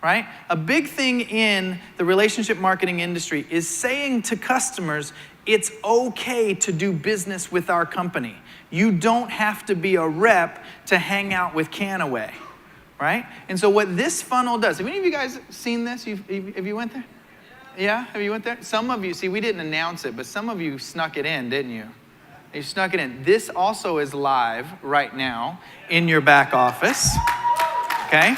right? A big thing in the relationship marketing industry is saying to customers, it's okay to do business with our company. You don't have to be a rep to hang out with Kannaway, right? And so what this funnel does, have any of you guys seen this? Have you went there? Yeah, have you went there? Some of you, see, we didn't announce it, but some of you snuck it in, didn't you? You snuck it in. This also is live right now in your back office, okay?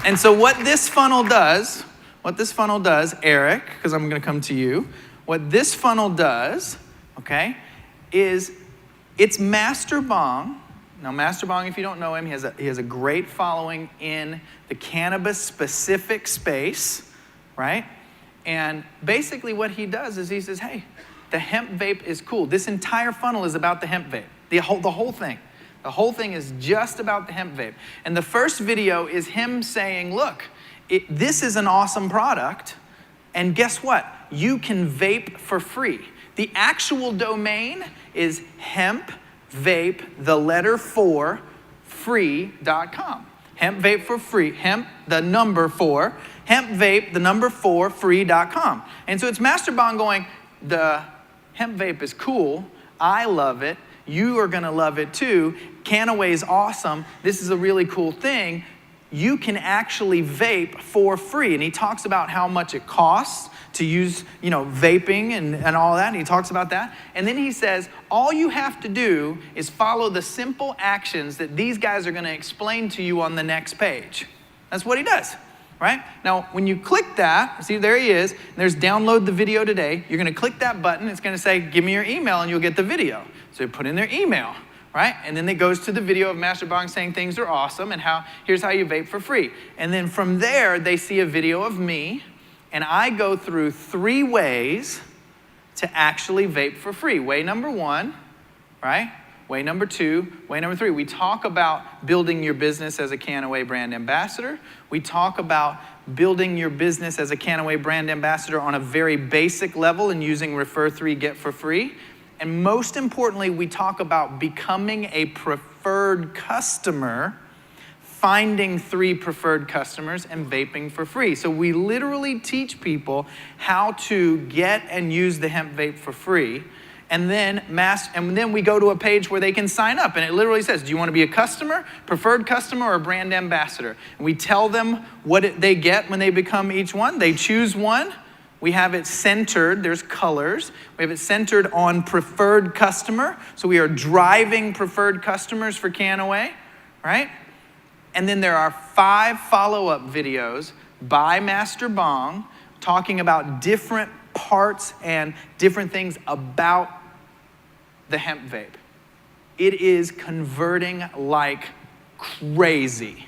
And so what this funnel does, Eric, because I'm going to come to you, what this funnel does, okay, is it's Master Bong. Now, Master Bong, if you don't know him, he has a great following in the cannabis-specific space, right? And basically what he does is he says, hey, the hemp vape is cool. This entire funnel is about the hemp vape, the whole thing. The whole thing is just about the hemp vape. And the first video is him saying, look, This is an awesome product. And guess what? You can vape for free. The actual domain is hempvape4free.com. Hemp vape for free. Hemp, the number 4. Hempvape, the number 4, free.com. And so it's Master Bong going, the hemp vape is cool. I love it. You are going to love it too. Kannaway is awesome. This is a really cool thing. You can actually vape for free. And he talks about how much it costs to use, vaping and all that. And he talks about that. And then he says, all you have to do is follow the simple actions that these guys are going to explain to you on the next page. That's what he does, right? Now, when you click that, see, there he is. There's download the video today. You're going to click that button. It's going to say, give me your email, and you'll get the video. So you put in their email, right? And then it goes to the video of Master Bong saying things are awesome and here's how you vape for free. And then from there, they see a video of me, and I go through 3 ways to actually vape for free. Way number 1, right? Way number 2, way number 3. We talk about building your business as a Kannaway brand ambassador. We talk about building your business as a Kannaway brand ambassador on a very basic level and using Refer 3, Get for Free. And most importantly, we talk about becoming a preferred customer, finding 3 preferred customers, and vaping for free. So we literally teach people how to get and use the hemp vape for free. And then we go to a page where they can sign up. And it literally says, do you want to be a customer, preferred customer, or a brand ambassador? And we tell them what they get when they become each one. They choose one. We have it centered, there's colors. We have it centered on preferred customer. So we are driving preferred customers for Kannaway, right? And then there are 5 follow-up videos by Master Bong talking about different parts and different things about the hemp vape. It is converting like crazy.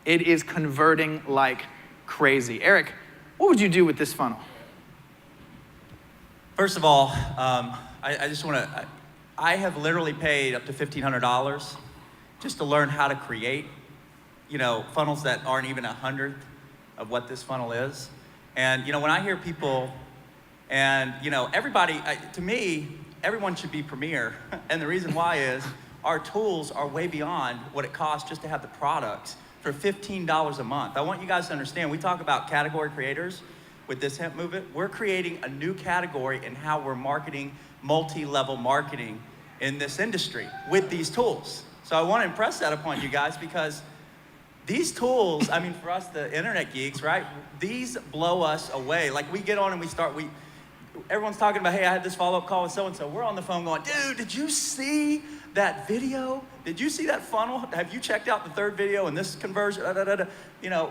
It is converting like crazy. Eric, what would you do with this funnel? First of all, I just want to, I have literally paid up to $1,500 just to learn how to create, funnels that aren't even 1/100th of what this funnel is. And, when I hear people, and, everybody, to me, everyone should be premier. And the reason why is our tools are way beyond what it costs just to have the products for $15 a month. I want you guys to understand, we talk about category creators. With this hemp movement, we're creating a new category in how we're marketing, multi-level marketing in this industry with these tools. So I want to impress that upon you guys, because these tools, for us, the internet geeks, right? These blow us away. Like, we get on and everyone's talking about, hey, I had this follow-up call with so-and-so. We're on the phone going, dude, did you see that video? Did you see that funnel? Have you checked out the 3rd video and this conversion?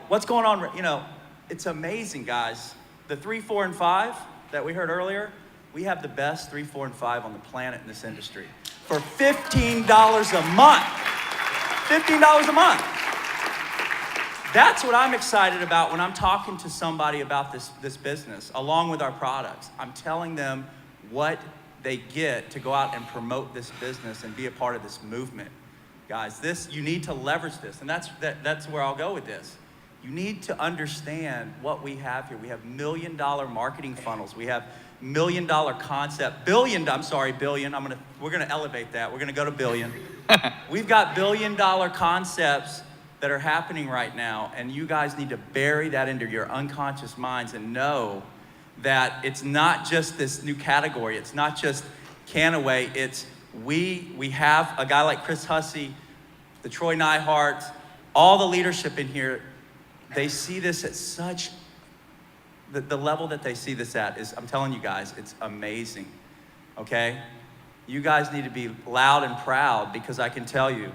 What's going on? It's amazing, guys. The 3, 4, and 5 that we heard earlier, we have the best 3, 4, and 5 on the planet in this industry for $15 a month. $15 a month. That's what I'm excited about when I'm talking to somebody about this business, along with our products. I'm telling them what they get to go out and promote this business and be a part of this movement. Guys, you need to leverage this, and that's where I'll go with this. You need to understand what we have here. We have $1 million marketing funnels. We have $1 million concept. Billion. We're gonna elevate that. We're gonna go to billion. We've got $1 billion concepts that are happening right now, and you guys need to bury that into your unconscious minds and know that it's not just this new category. It's not just Kannaway. It's we have a guy like Chris Hussey, the Troy Neihart, all the leadership in here. They see this at such, the level that they see this at is, I'm telling you guys, it's amazing, okay? You guys need to be loud and proud, because I can tell you,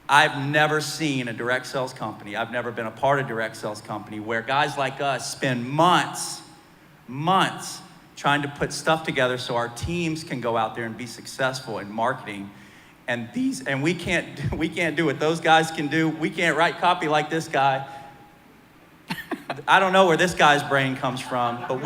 I've never seen a direct sales company, I've never been a part of a direct sales company where guys like us spend months trying to put stuff together so our teams can go out there and be successful in marketing. And we can't do what those guys can do. We can't write copy like this guy. I don't know where this guy's brain comes from, but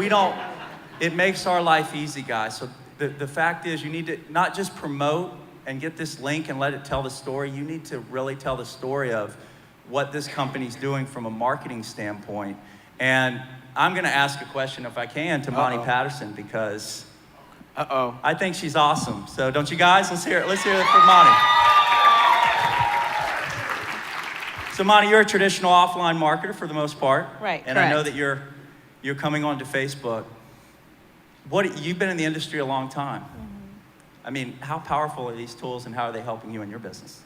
it makes our life easy, guys. So the fact is, you need to not just promote and get this link and let it tell the story. You need to really tell the story of what this company's doing from a marketing standpoint. And I'm going to ask a question, if I can, to Monty Patterson, because I think she's awesome. So don't you guys? Let's hear it. Let's hear it from Monty. So Monty, you're a traditional offline marketer for the most part. Right, And I know correct. that you're coming onto Facebook. You've been in the industry a long time. I mean, how powerful are these tools and how are they helping you in your business?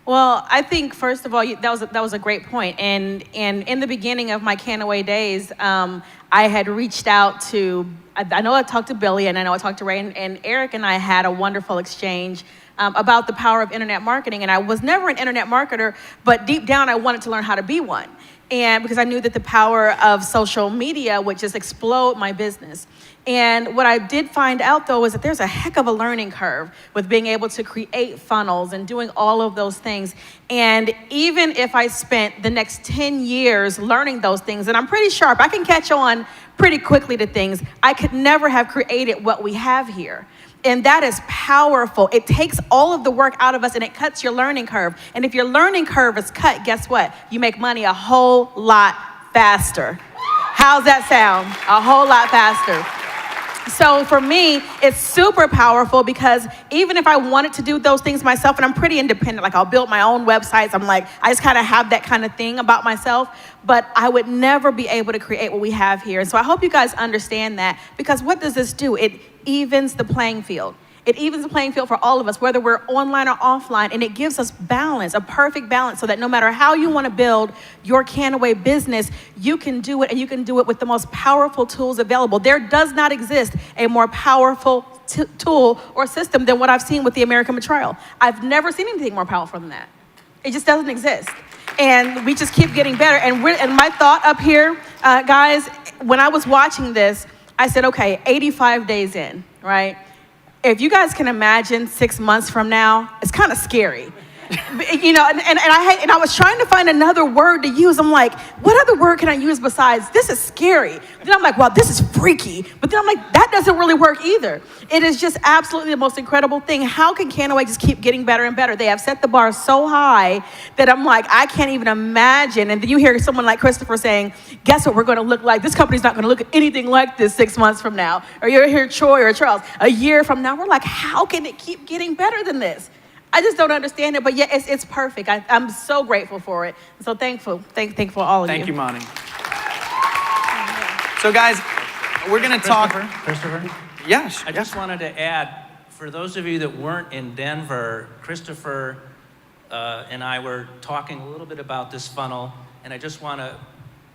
Well, I think first of all, that was a great point. And in the beginning of my Kannaway days, I had reached out to. I know I talked to Billy, and I know I talked to Ray, and Eric and I had a wonderful exchange about the power of internet marketing. And I was never an internet marketer, but deep down, I wanted to learn how to be one. And because I knew that the power of social media would just explode my business. And what I did find out, though, is that there's a heck of a learning curve with being able to create funnels and doing all of those things. And even if I spent the next 10 years learning those things, and I'm pretty sharp, I can catch on pretty quickly to things, I could never have created what we have here. And that is powerful. It takes all of the work out of us and it cuts your learning curve. And if your learning curve is cut, guess what? You make money a whole lot faster. How's that sound? A whole lot faster. So for me, it's super powerful because even if I wanted to do those things myself, and I'm pretty independent, like I'll build my own websites, I'm like, I just kind of have that kind of thing about myself, but I would never be able to create what we have here. And so I hope you guys understand that, because what does this do? It evens the playing field. It evens the playing field for all of us, whether we're online or offline, and it gives us balance, a perfect balance, so that no matter how you want to build your Kannaway business, you can do it, and you can do it with the most powerful tools available. There does not exist a more powerful tool or system than what I've seen with the American Betrayal. I've never seen anything more powerful than that. It just doesn't exist. And we just keep getting better. And my thought up here, guys, when I was watching this, I said, okay, 85 days in, right? If you guys can imagine 6 months from now, it's kind of scary. You know, and I was trying to find another word to use. I'm like, what other word can I use besides this is scary? Then I'm like, well, this is freaky. But then I'm like, that doesn't really work either. It is just absolutely the most incredible thing. How can Kannaway just keep getting better and better? They have set the bar so high that I'm like, I can't even imagine. And then you hear someone like Christopher saying, guess what we're going to look like? This company's not going to look anything like this 6 months from now. Or you're here, Troy or Charles, a year from now. We're like, how can it keep getting better than this? I just don't understand it, but yeah, it's perfect. I'm so grateful for it. So thankful all of you. Thank you, Monty. So guys, we're gonna talk. Christopher? Yes. I just wanted to add, for those of you that weren't in Denver, Christopher and I were talking a little bit about this funnel, and I just want to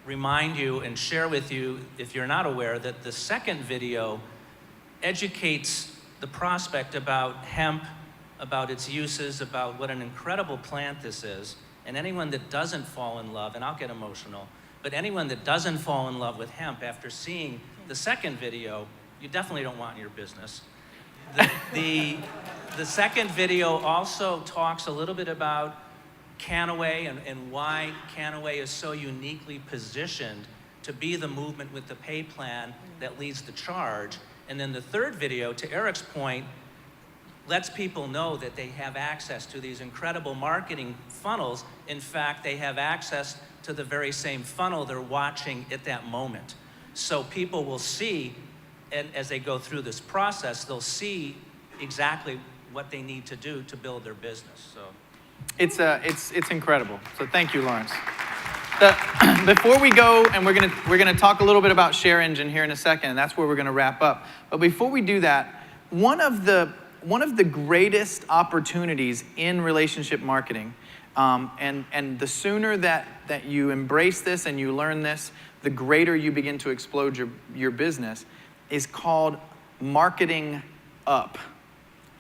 remind you and share with you, if you're not aware, that the second video educates the prospect about hemp, about its uses, about what an incredible plant this is. And anyone that doesn't fall in love, and I'll get emotional, but anyone that doesn't fall in love with hemp after seeing the second video, you definitely don't want in your business. The second video also talks a little bit about Kannaway and why Kannaway is so uniquely positioned to be the movement with the pay plan that leads the charge. And then the third video, to Eric's point, lets people know that they have access to these incredible marketing funnels. In fact, they have access to the very same funnel they're watching at that moment. So people will see, and as they go through this process, they'll see exactly what they need to do to build their business. So It's incredible. So thank you, Lawrence. Before we go, and we're gonna talk a little bit about Share Engine here in a second, and that's where we're gonna wrap up. But before we do that, one of the greatest opportunities in relationship marketing, and the sooner that you embrace this and you learn this, the greater you begin to explode your business, is called marketing up,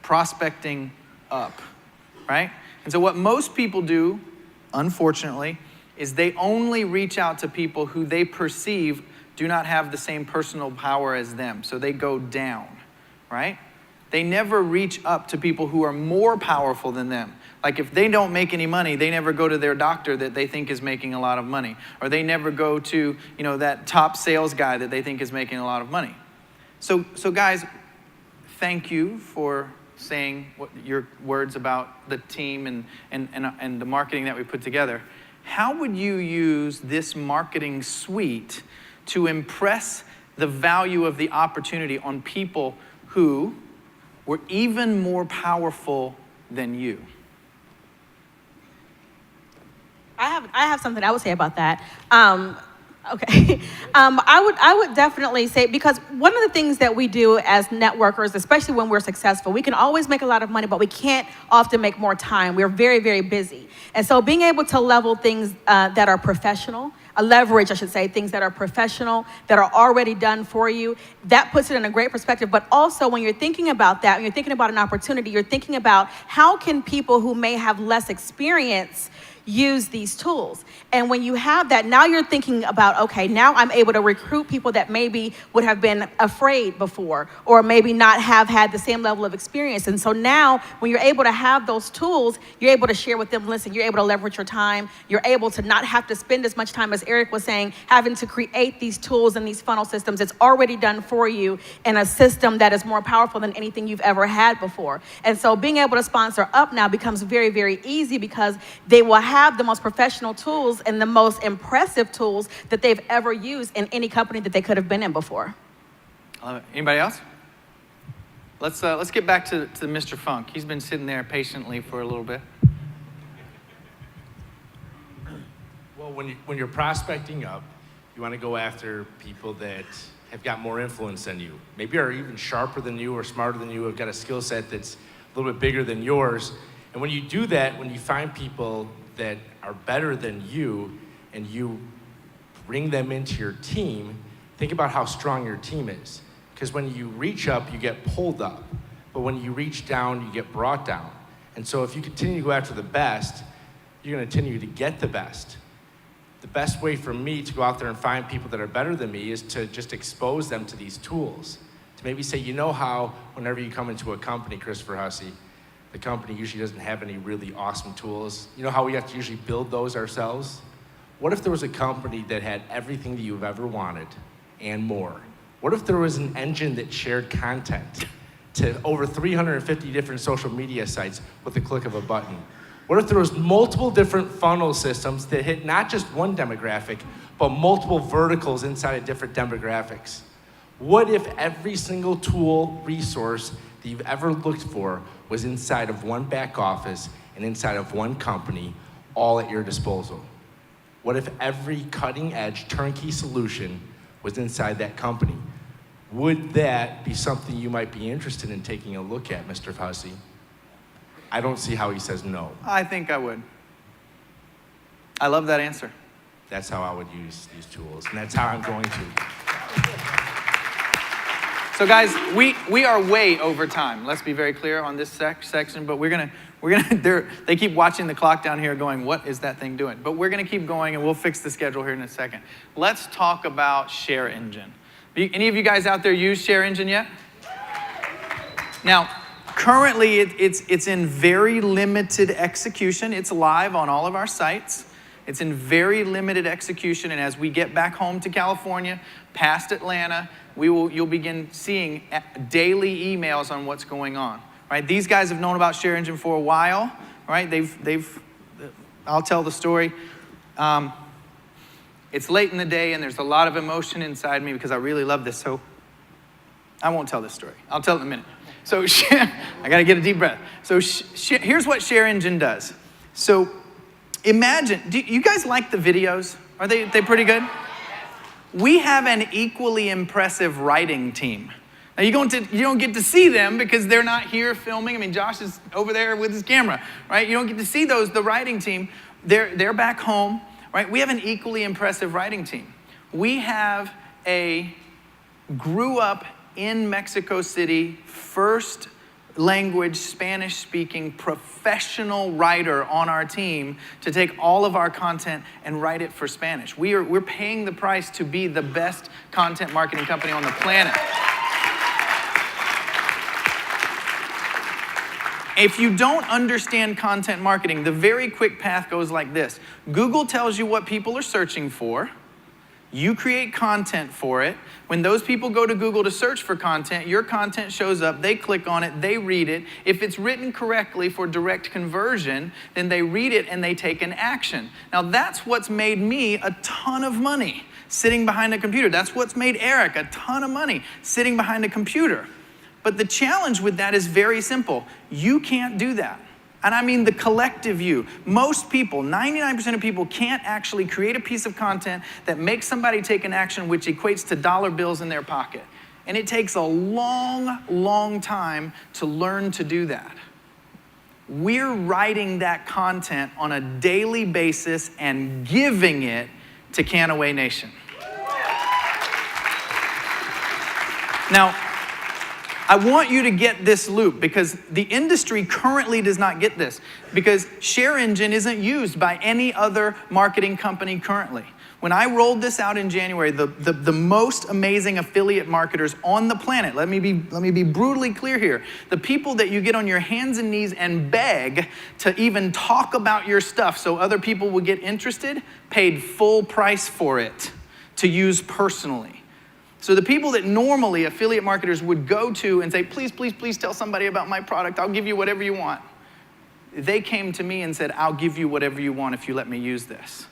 prospecting up, right? And so what most people do, unfortunately, is they only reach out to people who they perceive do not have the same personal power as them. So they go down, right? They never reach up to people who are more powerful than them. Like if they don't make any money, they never go to their doctor that they think is making a lot of money. Or they never go to, that top sales guy that they think is making a lot of money. So guys, thank you for saying your words about the team and the marketing that we put together. how would you use this marketing suite to impress the value of the opportunity on people who were even more powerful than you? I have something I would say about that. Okay. I would definitely say, because one of the things that we do as networkers, especially when we're successful, we can always make a lot of money, but we can't often make more time. We're very, very busy. And so being able to level things that are professional, leverage, I should say, things that are professional, that are already done for you, that puts it in a great perspective. But also when you're thinking about that, when you're thinking about an opportunity, you're thinking about how can people who may have less experience use these tools. And when you have that, now you're thinking about, okay, now I'm able to recruit people that maybe would have been afraid before, or maybe not have had the same level of experience. And so now when you're able to have those tools, you're able to share with them, listen, you're able to leverage your time, you're able to not have to spend as much time, as Eric was saying, having to create these tools and these funnel systems. It's already done for you in a system that is more powerful than anything you've ever had before. And so being able to sponsor up now becomes very, very easy, because they will have the most professional tools and the most impressive tools that they've ever used in any company that they could have been in before. I love it. Anybody else? Let's get back to Mr. Funk. He's been sitting there patiently for a little bit. Well, when you're prospecting up, you want to go after people that have got more influence than you, maybe are even sharper than you or smarter than you, have got a skill set that's a little bit bigger than yours. And when you do that, when you find people that are better than you and you bring them into your team, think about how strong your team is. Because when you reach up, you get pulled up. But when you reach down, you get brought down. And so if you continue to go after the best, you're going to continue to get the best. The best way for me to go out there and find people that are better than me is to just expose them to these tools. To maybe say, you know how whenever you come into a company, Christopher Hussey, the company usually doesn't have any really awesome tools. You know how we have to usually build those ourselves? What if there was a company that had everything that you've ever wanted and more? What if there was an engine that shared content to over 350 different social media sites with the click of a button? What if there was multiple different funnel systems that hit not just one demographic, but multiple verticals inside of different demographics? What if every single tool, resource that you've ever looked for was inside of one back office and inside of one company, all at your disposal? What if every cutting edge turnkey solution was inside that company? Would that be something you might be interested in taking a look at, Mr. Hussey? I don't see how he says no. I think I would. I love that answer. That's how I would use these tools, and that's how I'm going to. So guys, we are way over time. Let's be very clear on this section, but they keep watching the clock down here going, what is that thing doing? But we're gonna keep going and we'll fix the schedule here in a second. Let's talk about Share Engine. Any of you guys out there use Share Engine yet? Now, currently it's in very limited execution. It's live on all of our sites. It's in very limited execution, and as we get back home to California, past Atlanta, you'll begin seeing daily emails on what's going on. Right? These guys have known about Share Engine for a while. Right? I'll tell the story. It's late in the day, and there's a lot of emotion inside me because I really love this. So I won't tell this story. I'll tell it in a minute. So I got to get a deep breath. So here's what Share Engine does. So imagine, do you guys like the videos? Are they pretty good? We have an equally impressive writing team. Now you don't get to see them because they're not here filming. I mean, Josh is over there with his camera, right? You don't get to see the writing team. They're back home, right? We have an equally impressive writing team. We have grew up in Mexico City, first language Spanish-speaking professional writer on our team to take all of our content and write it for Spanish. We're paying the price to be the best content marketing company on the planet. If you don't understand content marketing, the very quick path goes like this. Google tells you what people are searching for. You create content for it. When those people go to Google to search for content, your content shows up, they click on it, they read it. If it's written correctly for direct conversion, then they read it and they take an action. Now that's what's made me a ton of money sitting behind a computer. That's what's made Eric a ton of money sitting behind a computer. But the challenge with that is very simple. You can't do that. And I mean the collective you. Most people, 99% of people, can't actually create a piece of content that makes somebody take an action which equates to dollar bills in their pocket. And it takes a long, long time to learn to do that. We're writing that content on a daily basis and giving it to Kannaway Nation. Now, I want you to get this loop because the industry currently does not get this because ShareEngine isn't used by any other marketing company currently. When I rolled this out in January, the most amazing affiliate marketers on the planet, let me be brutally clear here, the people that you get on your hands and knees and beg to even talk about your stuff so other people will get interested, paid full price for it to use personally. So the people that normally affiliate marketers would go to and say, please, please, please tell somebody about my product. I'll give you whatever you want. They came to me and said, I'll give you whatever you want if you let me use this.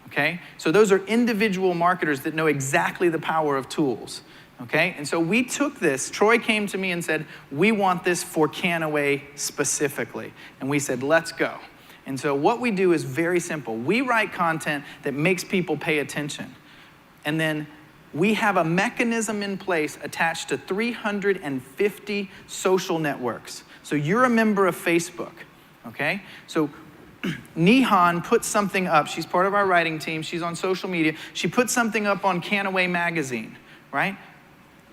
Okay? So those are individual marketers that know exactly the power of tools. Okay? And so we took this. Troy came to me and said, we want this for Kannaway specifically. And we said, let's go. And so what we do is very simple. We write content that makes people pay attention. And then we have a mechanism in place attached to 350 social networks. So you're a member of Facebook, okay? So Nihan put something up. She's part of our writing team. She's on social media. She put something up on Kannaway magazine, right?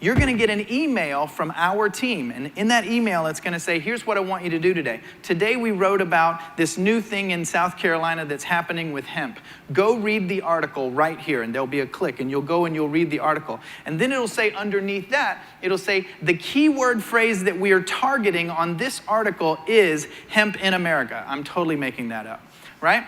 You're gonna get an email from our team, and in that email, it's gonna say, here's what I want you to do today. Today, we wrote about this new thing in South Carolina that's happening with hemp. Go read the article right here, and there'll be a click, and you'll go and you'll read the article. And then it'll say underneath that, it'll say, the keyword phrase that we are targeting on this article is hemp in America. I'm totally making that up, right?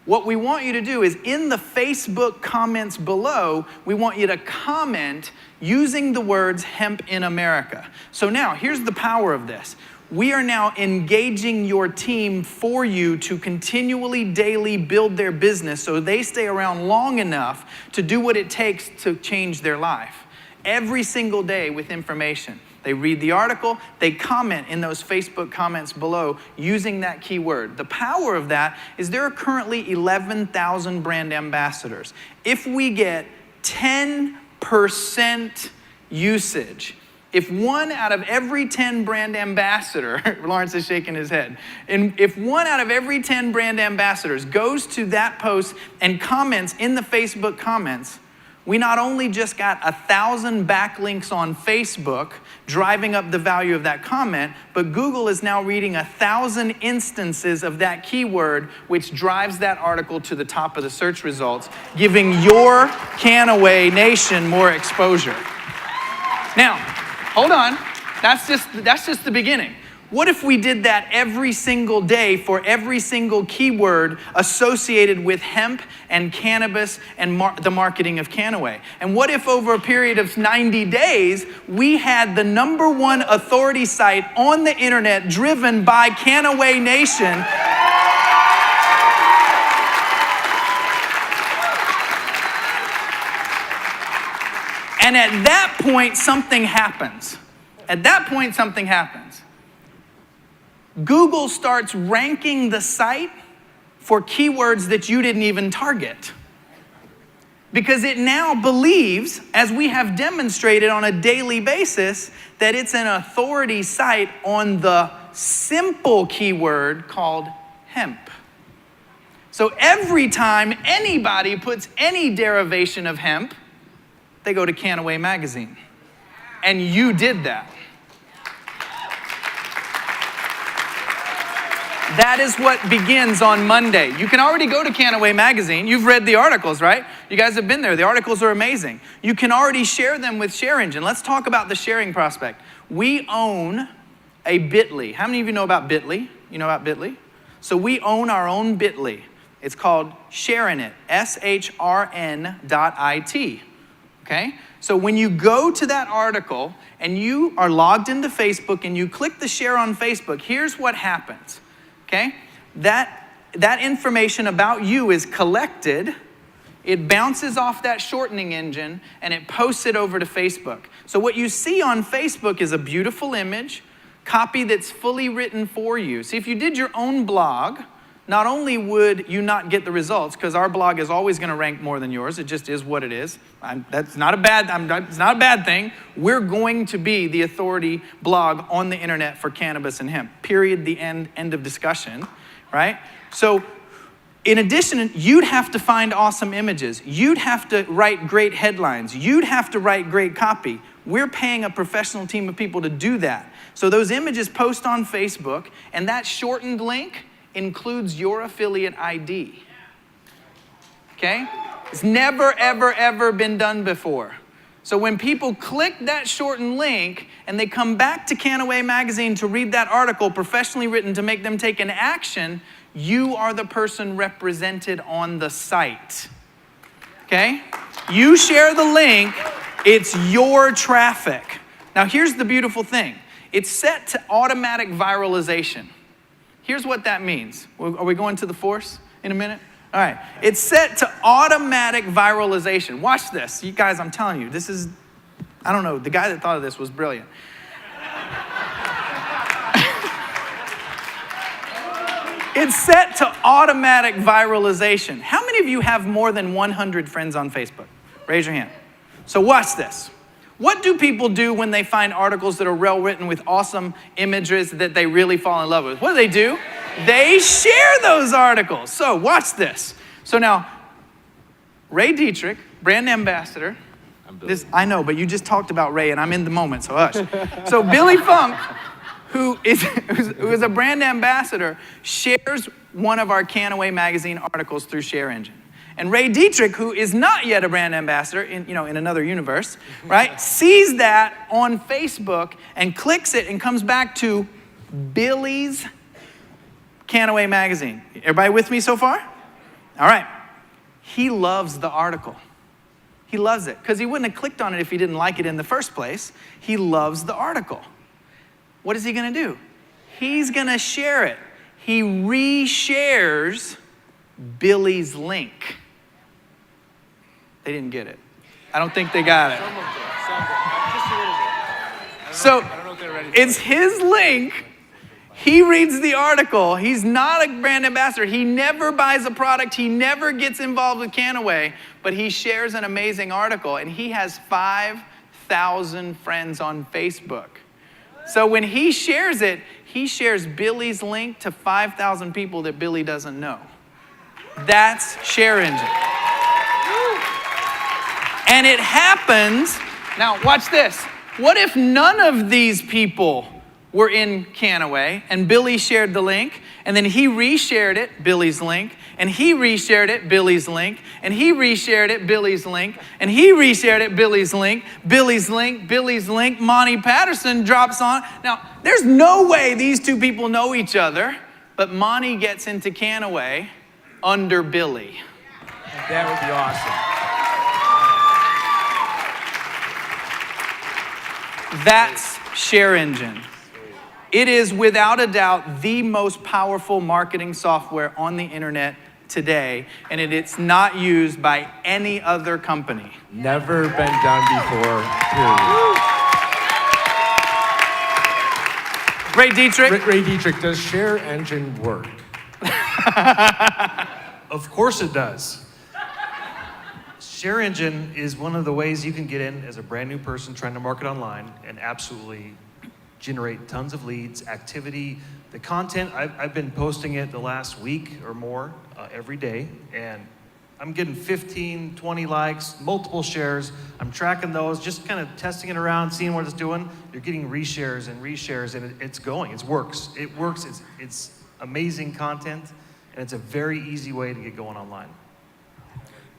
What we want you to do is in the Facebook comments below, we want you to comment using the words hemp in America. So now, here's the power of this. We are now engaging your team for you to continually, daily build their business so they stay around long enough to do what it takes to change their life. Every single day with information. They read the article, they comment in those Facebook comments below using that keyword. The power of that is there are currently 11,000 brand ambassadors. If we get 10% usage, if 1 out of every 10 brand ambassador, Lawrence is shaking his head, and if 1 out of every 10 brand ambassadors goes to that post and comments in the Facebook comments, we not only just got 1,000 backlinks on Facebook, driving up the value of that comment, but Google is now reading 1,000 instances of that keyword, which drives that article to the top of the search results, giving your Kannaway Nation more exposure. Now, hold on. That's just the beginning. What if we did that every single day for every single keyword associated with hemp and cannabis and the marketing of Kannaway? And what if over a period of 90 days, we had the #1 authority site on the internet driven by Kannaway Nation? And at that point, something happens. At that point, something happens. Google starts ranking the site for keywords that you didn't even target. Because it now believes, as we have demonstrated on a daily basis, that it's an authority site on the simple keyword called hemp. So every time anybody puts any derivation of hemp, they go to Kannaway magazine. And you did that. That is what begins on Monday. You can already go to Kannaway magazine. You've read the articles, right? You guys have been there. The articles are amazing. You can already share them with ShareEngine. Let's talk about the sharing prospect. We own a Bitly. How many of you know about Bitly? You know about Bitly? So we own our own Bitly. It's called ShareInIt, SHRN.IT. Okay? So when you go to that article and you are logged into Facebook and you click the share on Facebook, here's what happens. Okay? That information about you is collected, it bounces off that shortening engine, and it posts it over to Facebook. So what you see on Facebook is a beautiful image, copy that's fully written for you. See, if you did your own blog, not only would you not get the results, because our blog is always going to rank more than yours, it just is what it is. It's not a bad thing. We're going to be the authority blog on the internet for cannabis and hemp. Period. The end of discussion, right? So in addition, you'd have to find awesome images. You'd have to write great headlines. You'd have to write great copy. We're paying a professional team of people to do that. So those images post on Facebook, and that shortened link includes your affiliate ID. Okay? It's never, ever, ever been done before. So when people click that shortened link and they come back to Kannaway Magazine to read that article professionally written to make them take an action, you are the person represented on the site. Okay? You share the link, it's your traffic. Now here's the beautiful thing. It's set to automatic viralization. Here's what that means. Are we going to the force in a minute? All right. It's set to automatic viralization. Watch this. You guys, I'm telling you, this is, I don't know, the guy that thought of this was brilliant. It's set to automatic viralization. How many of you have more than 100 friends on Facebook? Raise your hand. So watch this. What do people do when they find articles that are well written with awesome images that they really fall in love with? What do? They share those articles. So watch this. So now, Ray Dietrich, brand ambassador. I know, but you just talked about Ray, and I'm in the moment, so hush. So Billy Funk, who is a brand ambassador, shares one of our Kannaway Magazine articles through ShareEngine. And Ray Dietrich, who is not yet a brand ambassador in another universe, right, sees that on Facebook and clicks it and comes back to Billy's Kannaway Magazine. Everybody with me so far? All right. He loves the article. He loves it because he wouldn't have clicked on it if he didn't like it in the first place. He loves the article. What is he going to do? He's going to share it. He reshares Billy's link. They didn't get it. I don't think they got it. So it's his link. He reads the article. He's not a brand ambassador. He never buys a product. He never gets involved with Kannaway, but he shares an amazing article, and he has 5,000 friends on Facebook. So when he shares it, he shares Billy's link to 5,000 people that Billy doesn't know. That's ShareEngine. And it happens, now watch this. What if none of these people were in Kannaway and Billy shared the link, and then he reshared it, Billy's link, and he reshared it, Billy's link, and he reshared it, Billy's link, and he reshared it, Billy's link, Billy's link, Billy's link, Monty Patterson drops on. Now, there's no way these two people know each other, but Monty gets into Kannaway under Billy. That would be awesome. That's ShareEngine. It is without a doubt the most powerful marketing software on the internet today, and it's not used by any other company. Never been done before, period. Ray Dietrich. Ray Dietrich, does ShareEngine work? Of course it does. ShareEngine is one of the ways you can get in as a brand new person trying to market online and absolutely generate tons of leads, activity. The content, I've been posting it the last week or more every day, and I'm getting 15, 20 likes, multiple shares. I'm tracking those, just kind of testing it around, seeing what it's doing. You're getting reshares, and it's going. It works. It works. It's amazing content, and it's a very easy way to get going online.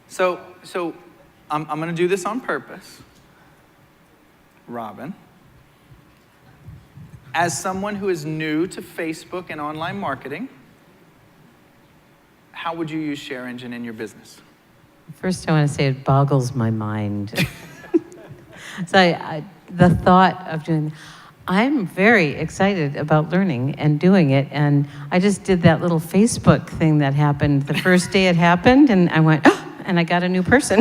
So I'm going to do this on purpose. Robin, as someone who is new to Facebook and online marketing, how would you use ShareEngine in your business? First, I want to say it boggles my mind. So the thought of doing, I'm very excited about learning and doing it. And I just did that little Facebook thing that happened the first day it happened, and I went, oh, and I got a new person.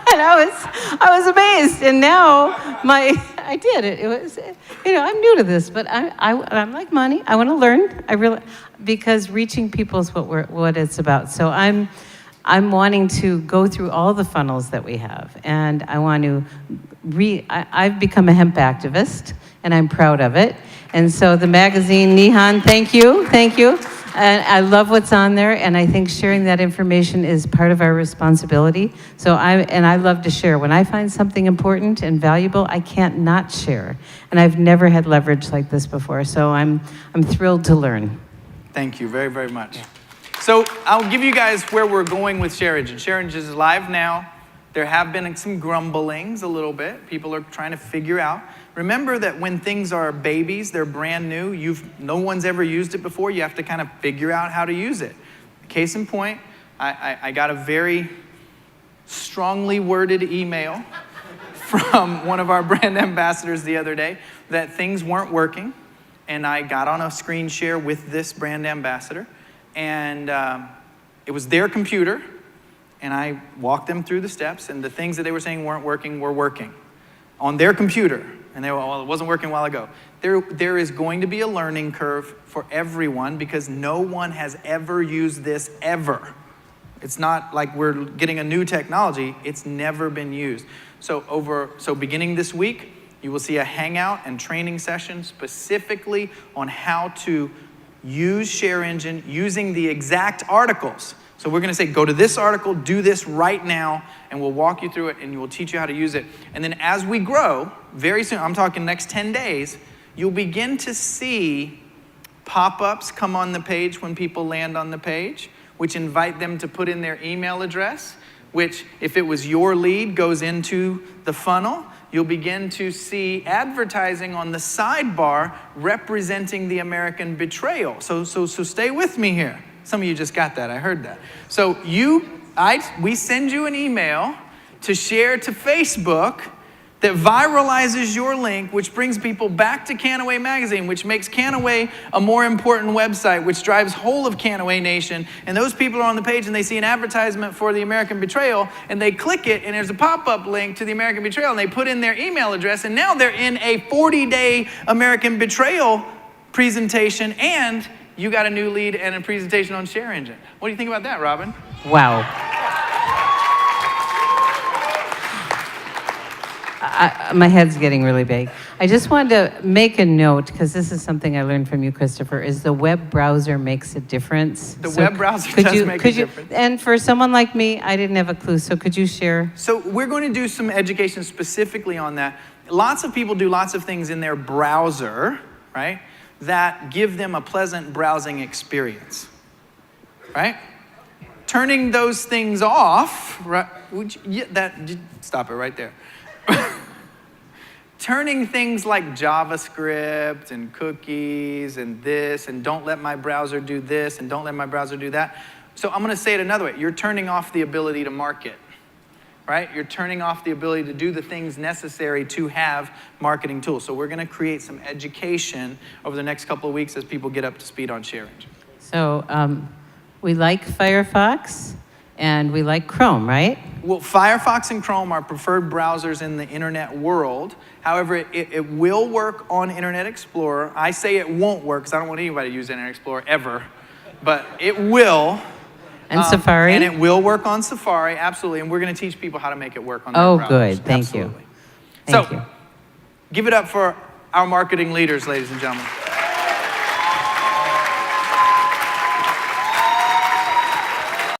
And I was amazed. And now I did it. It was, I'm new to this, but I'm like Monty. I want to learn. Because reaching people is what it's about. So I'm wanting to go through all the funnels that we have, and I want to I've become a hemp activist, and I'm proud of it. And so the magazine, Nihan, thank you. And I love what's on there, and I think sharing that information is part of our responsibility. So I love to share. When I find something important and valuable, I can't not share. And I've never had leverage like this before, so I'm thrilled to learn. Thank you very, very much. So I'll give you guys where we're going with ShareEngine. ShareEngine is live now. There have been some grumblings a little bit. People are trying to figure out. Remember that when things are babies, they're brand new, no one's ever used it before, you have to kind of figure out how to use it. Case in point, I got a very strongly worded email from one of our brand ambassadors the other day that things weren't working. And I got on a screen share with this brand ambassador, and it was their computer, and I walked them through the steps, and the things that they were saying weren't working were working on their computer. And they were, well, it wasn't working a while ago. There is going to be a learning curve for everyone because no one has ever used this ever. It's not like we're getting a new technology. It's never been used. So beginning this week, you will see a hangout and training session specifically on how to use ShareEngine using the exact articles. So we're going to say, go to this article, do this right now, and we'll walk you through it, and we'll teach you how to use it. And then as we grow, very soon, I'm talking next 10 days, you'll begin to see pop-ups come on the page when people land on the page, which invite them to put in their email address, which, if it was your lead, goes into the funnel. You'll begin to see advertising on the sidebar representing the American betrayal. So stay with me here. Some of you just got that, I heard that. So we send you an email to share to Facebook that viralizes your link, which brings people back to Kannaway Magazine, which makes Kannaway a more important website, which drives whole of Kannaway Nation. And those people are on the page and they see an advertisement for the American Betrayal, and they click it, and there's a pop-up link to the American Betrayal, and they put in their email address, and now they're in a 40-day American Betrayal presentation, and you got a new lead and a presentation on ShareEngine. What do you think about that, Robin? Wow. My head's getting really big. I just wanted to make a note, because this is something I learned from you, Christopher, is the web browser makes a difference. The web browser does make a difference. And for someone like me, I didn't have a clue, so could you share? So we're going to do some education specifically on that. Lots of people do lots of things in their browser, right, that give them a pleasant browsing experience, right? Turning those things off, right? Stop it right there. Turning things like JavaScript and cookies and this, and don't let my browser do this, and don't let my browser do that. So I'm going to say it another way. You're turning off the ability to market, right? You're turning off the ability to do the things necessary to have marketing tools. So we're going to create some education over the next couple of weeks as people get up to speed on ShareEngine. So we like Firefox and we like Chrome, right? Well, Firefox and Chrome are preferred browsers in the internet world. However, it will work on Internet Explorer. I say it won't work because I don't want anybody to use Internet Explorer ever, but it will. And Safari? And it will work on Safari, absolutely. And we're going to teach people how to make it work on their browsers. Oh, good. Thank Absolutely. you. Thank So, you. give it up for our marketing leaders, ladies and gentlemen.